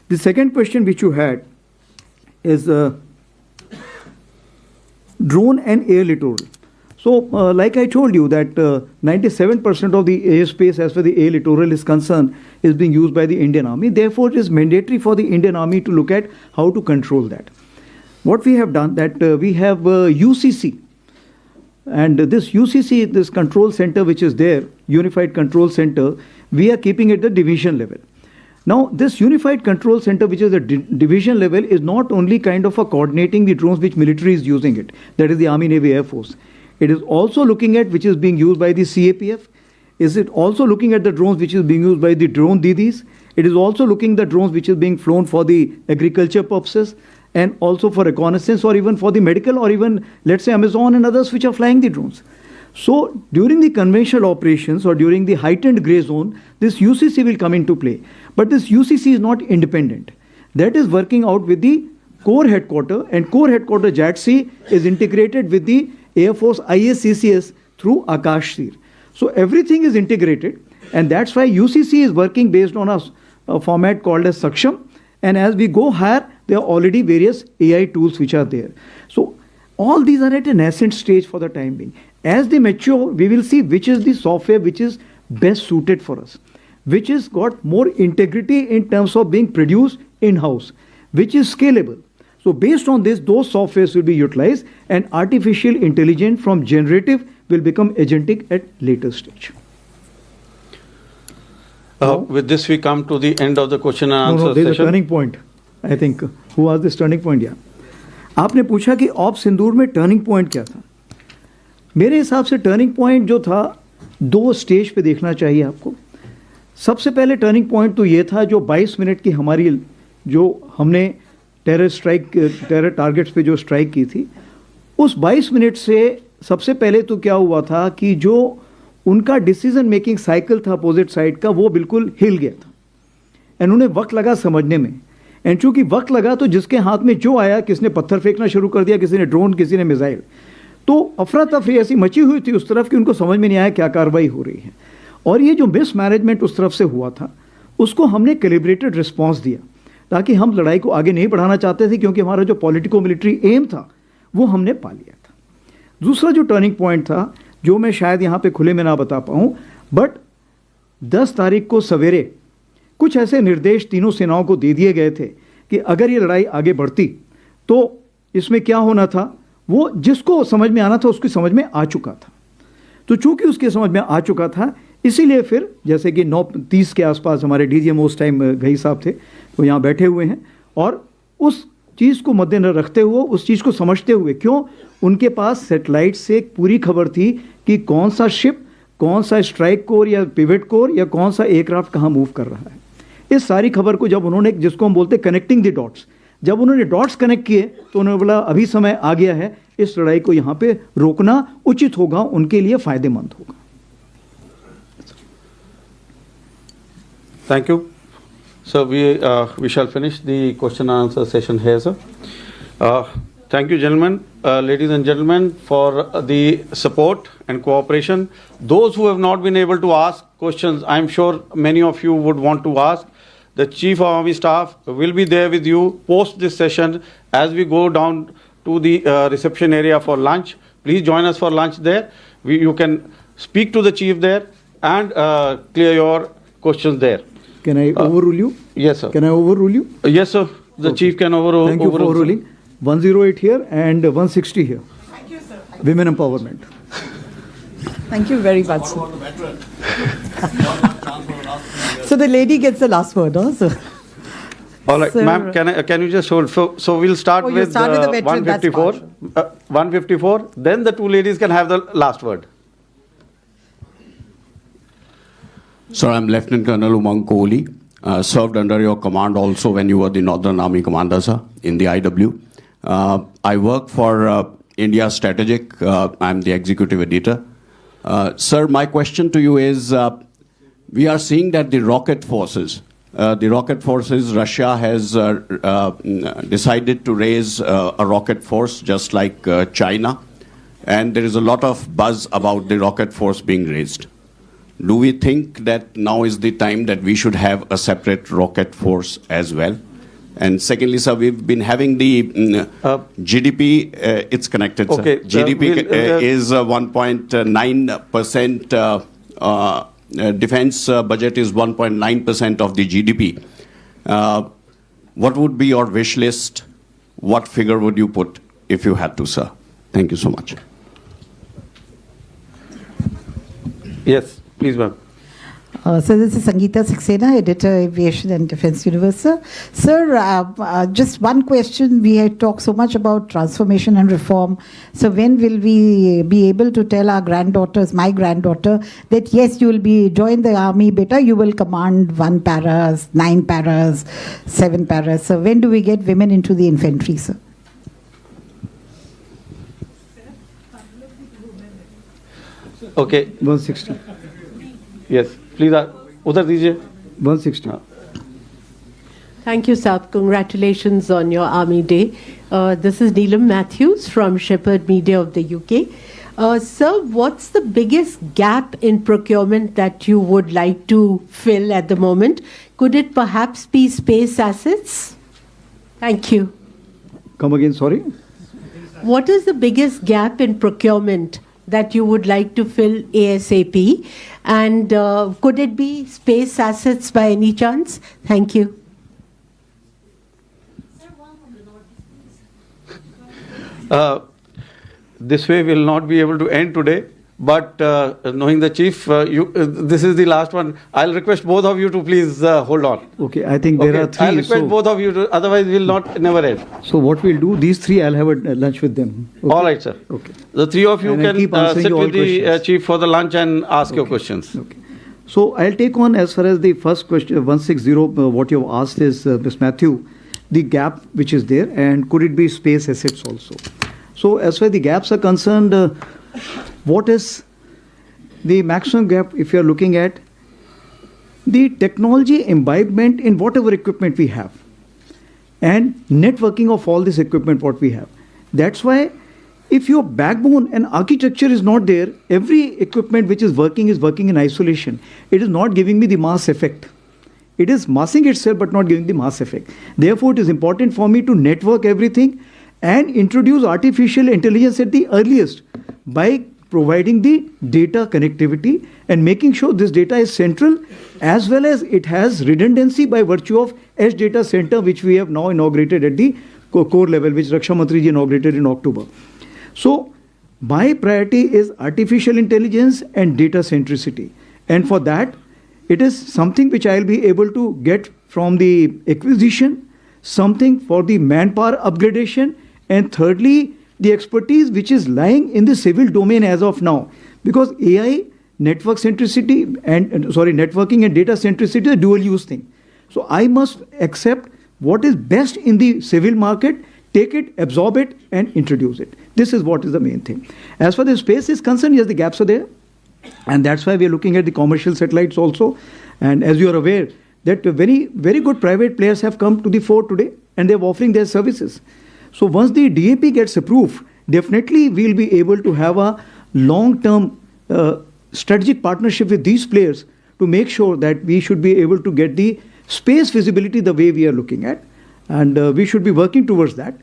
The second question which you had is drone and air littoral. So like I told you that 97% of the airspace as far as the air littoral is concerned is being used by the Indian Army. Therefore, it is mandatory for the Indian Army to look at how to control that. What we have done, that we have UCC. And this UCC, this control center which is there, Unified Control Center, we are keeping at the division level. Now, this Unified Control Center, which is the division level, is not only kind of coordinating the drones which military is using it, that is the Army, Navy, Air Force. It is also looking at which is being used by the CAPF. Is it also looking at the drones which is being used by the drone Didis? It is also looking at the drones which is being flown for the agriculture purposes, and also for reconnaissance, or even for the medical, or even let's say Amazon and others which are flying the drones. So during the conventional operations or during the heightened gray zone, this UCC will come into play. But this UCC is not independent. That is working out with the core headquarter, and core headquarter JATC is integrated with the Air Force ISCCS through Akashtir. So everything is integrated, and that's why UCC is working based on a format called as Saksham. And as we go higher, there are already various AI tools which are there. So all these are at a nascent stage for the time being. As they mature, we will see which is the software which is best suited for us, which has got more integrity in terms of being produced in-house, which is scalable. So based on this, those softwares will be utilized, and artificial intelligence from generative will become agentic at later stage. With this, we come to the end of the question and answer there's session. a turning point. I think who was this turning point? Yeah. आपने पूछा कि op सिंदूर में turning point क्या था. मेरे हिसाब से turning point जो था, दो स्टेज पे देखना चाहिए आपको. सबसे पहले टर्निंग पॉइंट तो ये था जो 22 मिनट की हमारी जो हमने टेरर टारगेट्स पे जो स्ट्राइक की थी, उस 22 मिनट से सबसे पहले तो क्या हुआ था कि जो उनका डिसीजन मेकिंग साइकिल था अपोजिट साइड का, वो बिल्कुल हिल गया था. एंड उन्हें वक्त लगा समझने में. एंड चूंकि वक्त लगा तो जिसके हाथ में जो आया, किसने पत्थर फेंकना शुरू कर दिया, किसी ने ड्रोन, किसी ने मिसाइल. तो अफरा तफरी ऐसी मची हुई थी उस तरफ कि उनको समझ में नहीं आया क्या कार्रवाई हो रही है. और ये जो मिस मैनेजमेंट उस तरफ से हुआ था, उसको हमने कैलिब्रेटेड रिस्पॉन्स दिया, ताकि हम लड़ाई को आगे नहीं बढ़ाना चाहते थे, क्योंकि हमारा जो पॉलिटिको मिलिट्री एम था वो हमने पा लिया था. दूसरा जो टर्निंग पॉइंट था, जो मैं शायद यहाँ पे खुले में ना बता पाऊँ, बट 10 तारीख को सवेरे कुछ ऐसे निर्देश तीनों सेनाओं को दे दिए गए थे कि अगर ये लड़ाई आगे बढ़ती तो इसमें क्या होना था, वो जिसको समझ में आना था उसकी समझ में आ चुका था. तो चूंकि उसके समझ में आ चुका था, इसीलिए फिर जैसे कि 9:30 के आसपास हमारे डीजीएम उस टाइम घई साहब थे, वो यहाँ बैठे हुए हैं, और उस चीज़ को मद्देनजर रखते हुए, उस चीज़ को समझते हुए, क्यों उनके पास सेटेलाइट से एक पूरी खबर थी कि कौन सा शिप, कौन सा स्ट्राइक कोर या पिवट कोर या कौन सा एयरक्राफ्ट कहाँ मूव कर रहा है. इस सारी खबर को जब उन्होंने, जिसको हम बोलते कनेक्टिंग द डॉट्स, जब उन्होंने डॉट्स कनेक्ट किए तो उन्होंने बोला अभी समय आ गया है, इस लड़ाई को यहाँ पे रोकना उचित होगा, उनके लिए फायदेमंद होगा. Thank you. So we shall finish the question and answer session here, sir. Thank you, gentlemen, ladies and gentlemen, for the support and cooperation. Those who have not been able to ask questions, I'm sure many of you would want to ask. The Chief of Army Staff will be there with you post this session as we go down to the reception area for lunch. Please join us for lunch there. You can speak to the Chief there and clear your questions there. Can I overrule you? Yes, sir. Can I overrule you? Yes, sir. The Chief can overrule. Thank you for overruling. 108 here and 160 here. Thank you, sir. Women empowerment. Thank you very much. So the lady gets the last word also. All right, Sir. ma'am, can you just hold? So we'll start Oh, you with start with the veteran, that's 154. 154. Then the two ladies can have the last word. Sir, I'm Lieutenant Colonel Umang Kohli. Served under your command also when you were the Northern Army Commander, sir, in the IW. I work for India Strategic. I'm the executive editor. Sir, my question to you is, we are seeing that the rocket forces, Russia has decided to raise a rocket force just like China. And there is a lot of buzz about the rocket force being raised. Do we think that now is the time that we should have a separate rocket force as well? And secondly, sir, we've been having the GDP, it's connected, sir. Okay, GDP is 1.9%, defense budget is 1.9% of the GDP. What would be your wish list? What figure would you put if you had to, sir? Thank you so much. Yes, please, ma'am. So this is Sangeeta Saxena, Editor, Aviation and Defence Universal. Sir, just one question. We had talked so much about transformation and reform. So when will we be able to tell our granddaughters, my granddaughter, that yes, you will be join the army, beta, you will command 1 paras, 9 paras, 7 paras. So when do we get women into the infantry, sir? Okay. 160. Yes, please. Udhar dijiye. 160. Thank you, sir. Congratulations on your Army Day. This is Neelam Matthews from Shepherd Media of the UK. Sir, what's the biggest gap in procurement that you would like to fill at the moment? Could it perhaps be space assets? Thank you. Come again, sorry. What is the biggest gap in procurement that you would like to fill ASAP? And could it be space assets by any chance? Thank you. This way we'll not be able to end today, but knowing the chief, this is the last one. I'll request both of you to please hold on. Okay, I think there are 3. I'll request both of you to, otherwise we'll never end. So what we'll do, these 3 I'll have a lunch with them. Okay? All right, sir. Okay. The 3 of you And I'll keep can answering sit all with the questions. chief for the lunch and ask your questions. Okay. So I'll take on as far as the first question, 160, what you have asked is, Ms. Matthew, the gap which is there, and could it be space assets also? So as far as the gaps are concerned, what is the maximum gap if you are looking at the technology imbibement in whatever equipment we have and networking of all this equipment what we have. That's why if your backbone and architecture is not there, every equipment which is working in isolation. It is not giving me the mass effect. It is massing itself but not giving the mass effect. Therefore, it is important for me to network everything and introduce artificial intelligence at the earliest by providing the data connectivity and making sure this data is central as well as it has redundancy by virtue of Edge Data Center which we have now inaugurated at the core level, which Raksha Mantri ji inaugurated in October. So my priority is artificial intelligence and data centricity, and for that it is something which I will be able to get from the acquisition, something for the manpower upgradation, and thirdly, the expertise which is lying in the civil domain as of now. Because AI, networking and data centricity is a dual use thing. So I must accept what is best in the civil market, take it, absorb it, and introduce it. This is what is the main thing. As far as the space is concerned, yes, the gaps are there. And that's why we are looking at the commercial satellites also. And as you are aware, that very, very good private players have come to the fore today and they're offering their services. So once the DAP gets approved, definitely we'll be able to have a long-term strategic partnership with these players to make sure that we should be able to get the space visibility the way we are looking at. And we should be working towards that.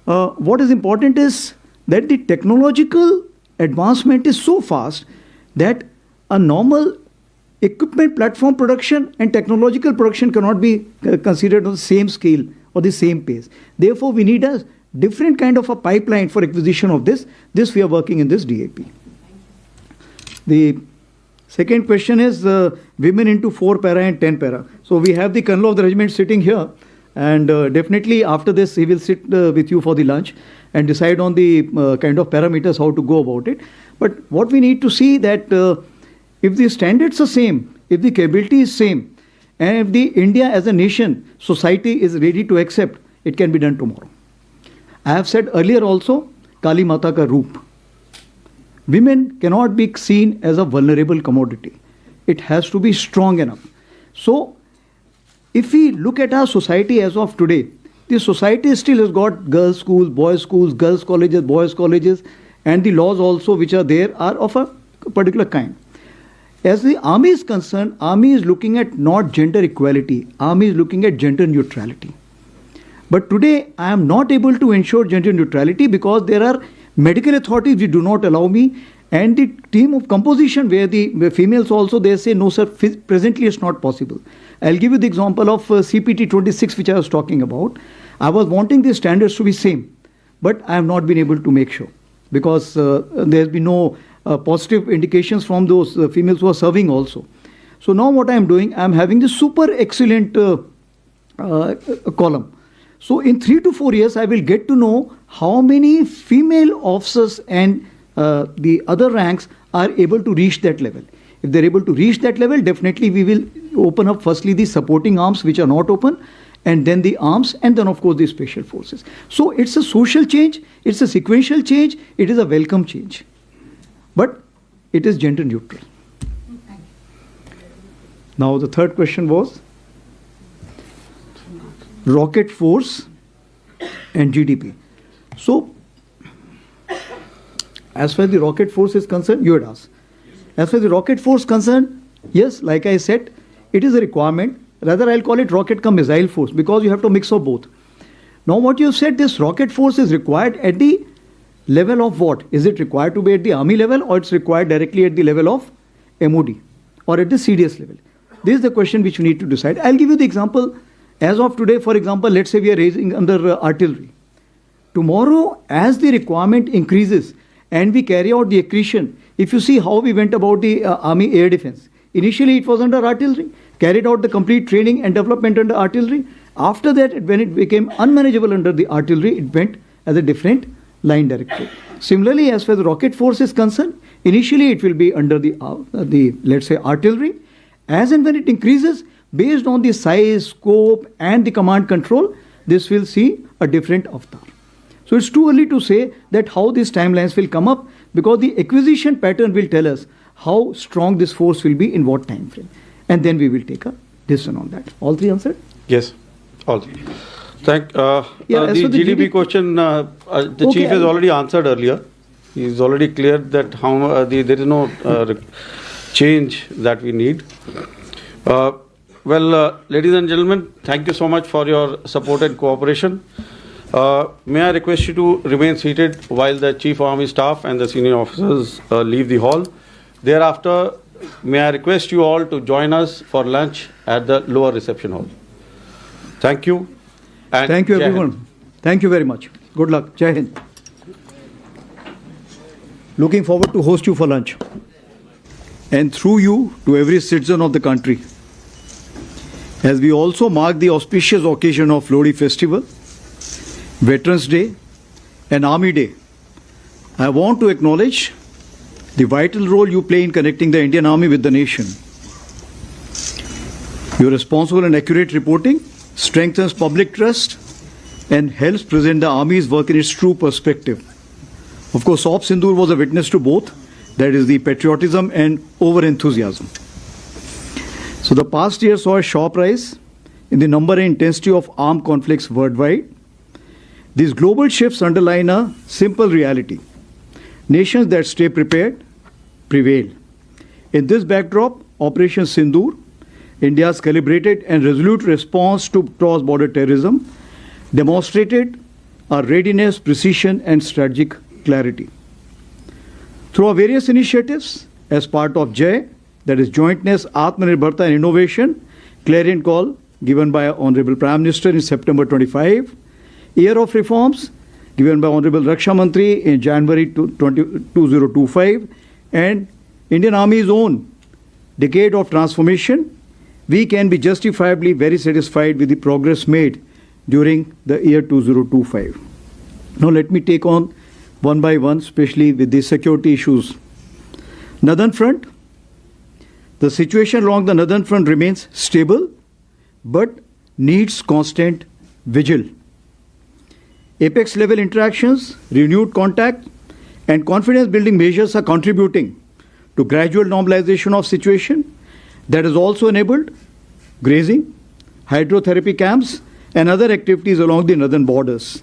What is important is that the technological advancement is so fast that a normal equipment platform production and technological production cannot be considered on the same scale or the same pace. Therefore, we need a different kind of a pipeline for acquisition of this. This we are working in this DAP. The second question is women into 4 para and 10 para. So we have the Colonel of the regiment sitting here, and definitely after this he will sit with you for the lunch and decide on the kind of parameters how to go about it. But what we need to see that if the standards are same, if the capability is same, and if the India as a nation, society is ready to accept, it can be done tomorrow. I have said earlier also, Kali Mata ka roop. Women cannot be seen as a vulnerable commodity. It has to be strong enough. So, if we look at our society as of today, the society still has got girls' schools, girls' colleges, boys' colleges, and the laws also which are there are of a particular kind. As the army is concerned, army is looking at not gender equality, army is looking at gender neutrality. But today I am not able to ensure gender neutrality because there are medical authorities which do not allow me, and the team of composition where the females also, they say no sir, presently it's not possible. I'll give you the example of CPT 26 which I was talking about. I was wanting the standards to be same, but I have not been able to make sure because there has been no positive indications from those females who are serving also. So now what I am doing, I am having this super excellent column. So in 3 to 4 years, I will get to know how many female officers and the other ranks are able to reach that level. If they're able to reach that level, definitely we will open up firstly the supporting arms which are not open, and then the arms, and then of course the special forces. So it's a social change, it's a sequential change, it is a welcome change. But it is gender neutral. Now the third question was rocket force and GDP. So, as far as the rocket force is concerned, you had asked. As far as the rocket force concerned, yes, like I said, it is a requirement. Rather, I'll call it rocket cum missile force because you have to mix of both. Now, what you have said, this rocket force is required at the level of what? Is it required to be at the army level or it's required directly at the level of MOD or at the CDS level? This is the question which we need to decide. I'll give you the example. As of today, for example, let's say we are raising under artillery. Tomorrow, as the requirement increases and we carry out the accretion, if you see how we went about the Army Air Defense, initially it was under artillery, carried out the complete training and development under artillery. After that, when it became unmanageable under the artillery, it went as a different line directorate. Similarly, as far as the rocket force is concerned, initially it will be under the let's say artillery. As and when it increases, based on the size, scope, and the command control, this will see a different avatar. So it's too early to say that how these timelines will come up because the acquisition pattern will tell us how strong this force will be in what time frame. And then we will take a decision on that. All three answered? Yes, all three. Thank the GDP question, the chief has already answered earlier. He's already cleared that how there is no change that we need. Ladies and gentlemen, thank you so much for your support and cooperation. May I request you to remain seated while the Chief of Army Staff and the senior officers leave the hall. Thereafter, may I request you all to join us for lunch at the lower reception hall. Thank you. And thank you, Jai everyone. Hind. Thank you very much. Good luck. Jai Hind. Looking forward to host you for lunch. And through you to every citizen of the country. As we also mark the auspicious occasion of Lodi Festival, Veterans Day and Army Day, I want to acknowledge the vital role you play in connecting the Indian Army with the nation. Your responsible and accurate reporting strengthens public trust and helps present the Army's work in its true perspective. Of course, Op Sindoor was a witness to both, that is the patriotism and over-enthusiasm. So the past year saw a sharp rise in the number and intensity of armed conflicts worldwide. These global shifts underline a simple reality. Nations that stay prepared prevail. In this backdrop, Operation Sindoor, India's calibrated and resolute response to cross-border terrorism, demonstrated our readiness, precision, and strategic clarity. Through our various initiatives, as part of JAY, that is Jointness, Atmanirbharta and Innovation, clarion call given by our Honorable Prime Minister in September 25, Year of Reforms given by Honorable Raksha Mantri in January 2025, and Indian Army's own Decade of Transformation, we can be justifiably very satisfied with the progress made during the year 2025. Now let me take on one by one, especially with the security issues. Northern Front. The situation along the Northern Front remains stable, but needs constant vigil. Apex level interactions, renewed contact, and confidence building measures are contributing to gradual normalization of situation that has also enabled grazing, hydrotherapy camps, and other activities along the northern borders.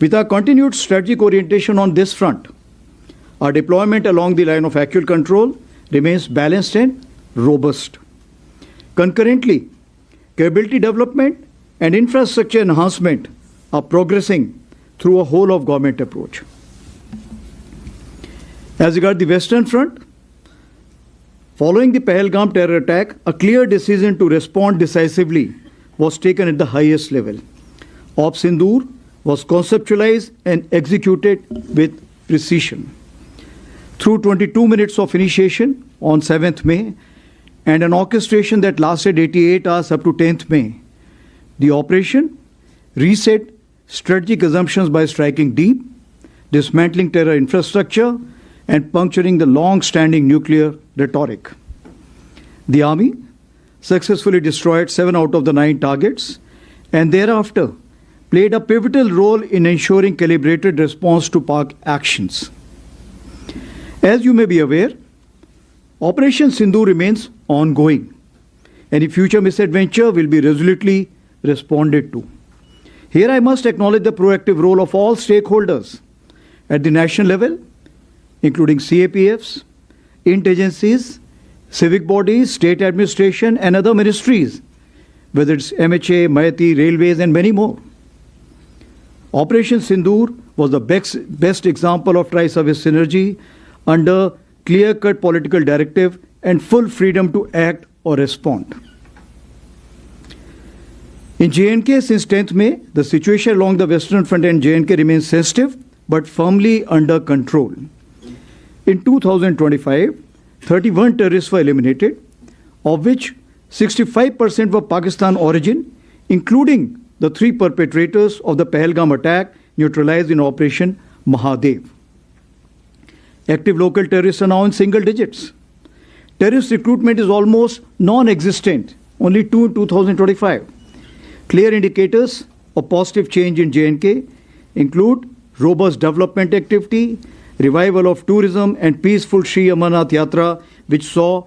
With our continued strategic orientation on this front, our deployment along the line of actual control remains balanced and robust. Concurrently, capability development and infrastructure enhancement are progressing through a whole of government approach. As regards the Western Front, following the Pahalgam terror attack, a clear decision to respond decisively was taken at the highest level. Op Sindoor was conceptualized and executed with precision. Through 22 minutes of initiation on 7th May and an orchestration that lasted 88 hours up to 10th May, the operation reset strategic assumptions by striking deep, dismantling terror infrastructure, and puncturing the long-standing nuclear rhetoric. The Army successfully destroyed 7 out of the 9 targets and thereafter played a pivotal role in ensuring calibrated response to PAK actions. As you may be aware, Operation Sindoor remains ongoing. Any future misadventure will be resolutely responded to. Here I must acknowledge the proactive role of all stakeholders at the national level, including CAPFs, agencies, civic bodies, state administration, and other ministries, whether it's MHA, Mayati, Railways, and many more. Operation Sindoor was the best example of tri-service synergy under clear-cut political directive and full freedom to act or respond. In J&K, since 10th May, the situation along the Western Front and J&K remains sensitive but firmly under control. In 2025, 31 terrorists were eliminated, of which 65% were Pakistan origin, including the 3 perpetrators of the Pahalgam attack neutralized in Operation Mahadev. Active local terrorists are now in single digits. Terrorist recruitment is almost non-existent, only 2 in 2025. Clear indicators of positive change in J&K include robust development activity, revival of tourism, and peaceful Sri Amarnath Yatra, which saw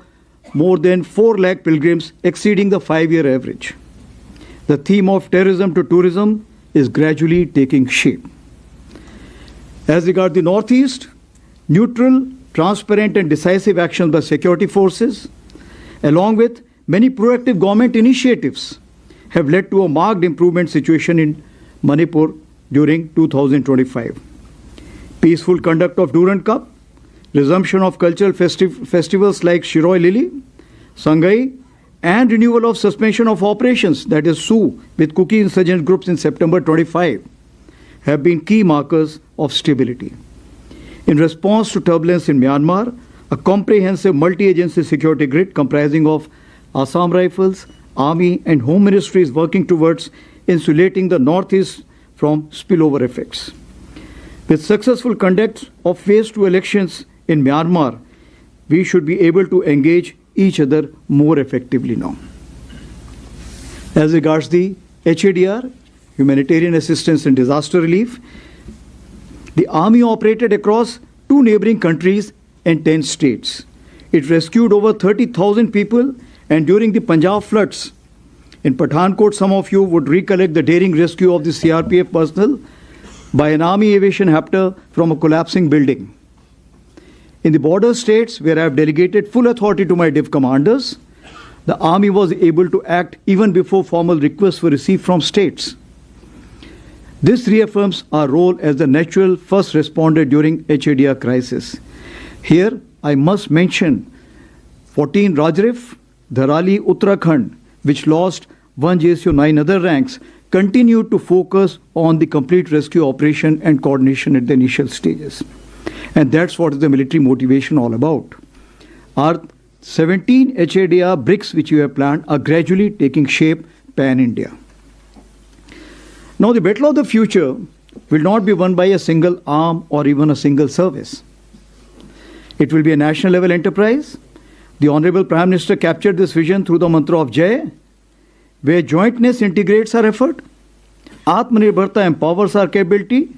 more than 4 lakh pilgrims, exceeding the 5-year average. The theme of terrorism to tourism is gradually taking shape. As regards the Northeast, neutral, transparent, and decisive actions by security forces, along with many proactive government initiatives, have led to a marked improvement situation in Manipur during 2025. Peaceful conduct of Durand Cup, resumption of cultural festivals like Shiroi Lili, Sangai, and renewal of suspension of operations, that is SU, with Kuki insurgent groups in September 25, have been key markers of stability. In response to turbulence in Myanmar, a comprehensive multi-agency security grid comprising of Assam Rifles, Army, and Home Ministry is working towards insulating the Northeast from spillover effects. With successful conduct of phase 2 elections in Myanmar, we should be able to engage each other more effectively now. As regards the HADR, Humanitarian Assistance and Disaster Relief, the Army operated across 2 neighboring countries and 10 states. It rescued over 30,000 people, and during the Punjab floods in Pathankot, some of you would recollect the daring rescue of the CRPF personnel by an Army aviation helicopter from a collapsing building. In the border states, where I have delegated full authority to my div commanders, the Army was able to act even before formal requests were received from states. This reaffirms our role as the natural first responder during HADR crisis. Here, I must mention 14 Rajrif, Dharali, Uttarakhand, which lost 1 JSU 9 other ranks, continued to focus on the complete rescue operation and coordination at the initial stages. And that's what is the military motivation all about. Our 17 HADR bricks which we have planned are gradually taking shape pan-India. Now the battle of the future will not be won by a single arm or even a single service. It will be a national level enterprise. The Honorable Prime Minister captured this vision through the mantra of Jai, where jointness integrates our effort, Atmanirbharta empowers our capability,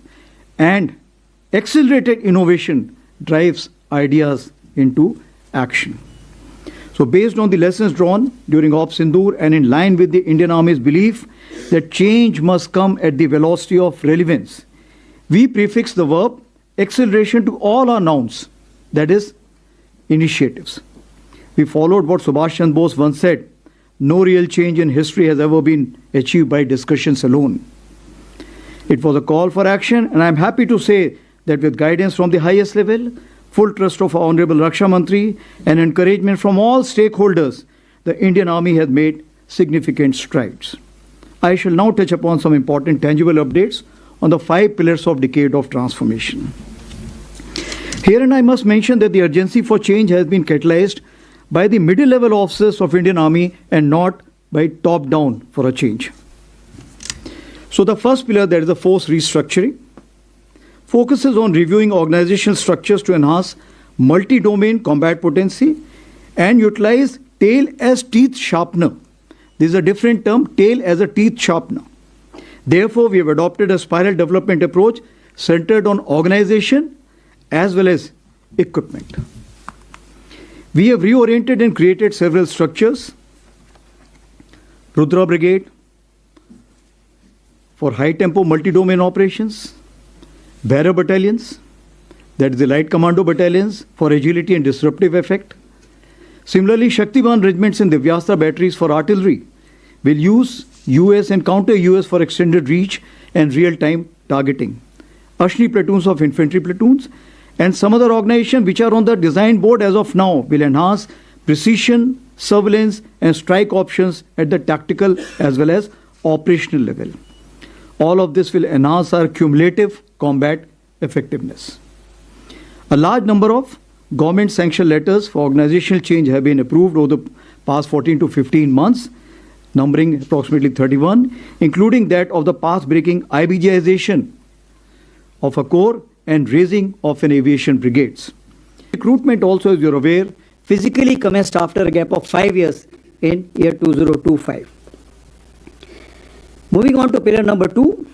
and accelerated innovation drives ideas into action. So based on the lessons drawn during Op Sindoor and in line with the Indian Army's belief that change must come at the velocity of relevance, we prefix the verb acceleration to all our nouns, that is, initiatives. We followed what Subhash Chandra Bose once said, no real change in history has ever been achieved by discussions alone. It was a call for action, and I am happy to say that with guidance from the highest level, full trust of our Honorable Raksha Mantri, and encouragement from all stakeholders, the Indian Army has made significant strides. I shall now touch upon some important tangible updates on the 5 pillars of decade of transformation. Herein I must mention that the urgency for change has been catalyzed by the middle-level officers of Indian Army and not by top-down for a change. So the first pillar, that is the force restructuring, focuses on reviewing organizational structures to enhance multi-domain combat potency and utilize tail as teeth sharpener. This is a different term, tail as a teeth sharpener. Therefore, we have adopted a spiral development approach centered on organization as well as equipment. We have reoriented and created several structures. Rudra Brigade for high-tempo multi-domain operations, Bearer battalions, that is the light commando battalions for agility and disruptive effect. Similarly, Shaktiman regiments and Divyastra batteries for artillery will use US and counter-US for extended reach and real-time targeting. Ashni platoons of infantry platoons and some other organizations which are on the design board as of now will enhance precision, surveillance and strike options at the tactical as well as operational level. All of this will enhance our cumulative combat effectiveness. A large number of government sanctioned letters for organizational change have been approved over the past 14 to 15 months, numbering approximately 31, including that of the path-breaking IBJization of a corps and raising of an aviation brigades. Recruitment also, as you're aware, physically commenced after a gap of 5 years in year 2025. Moving on to pillar number 2,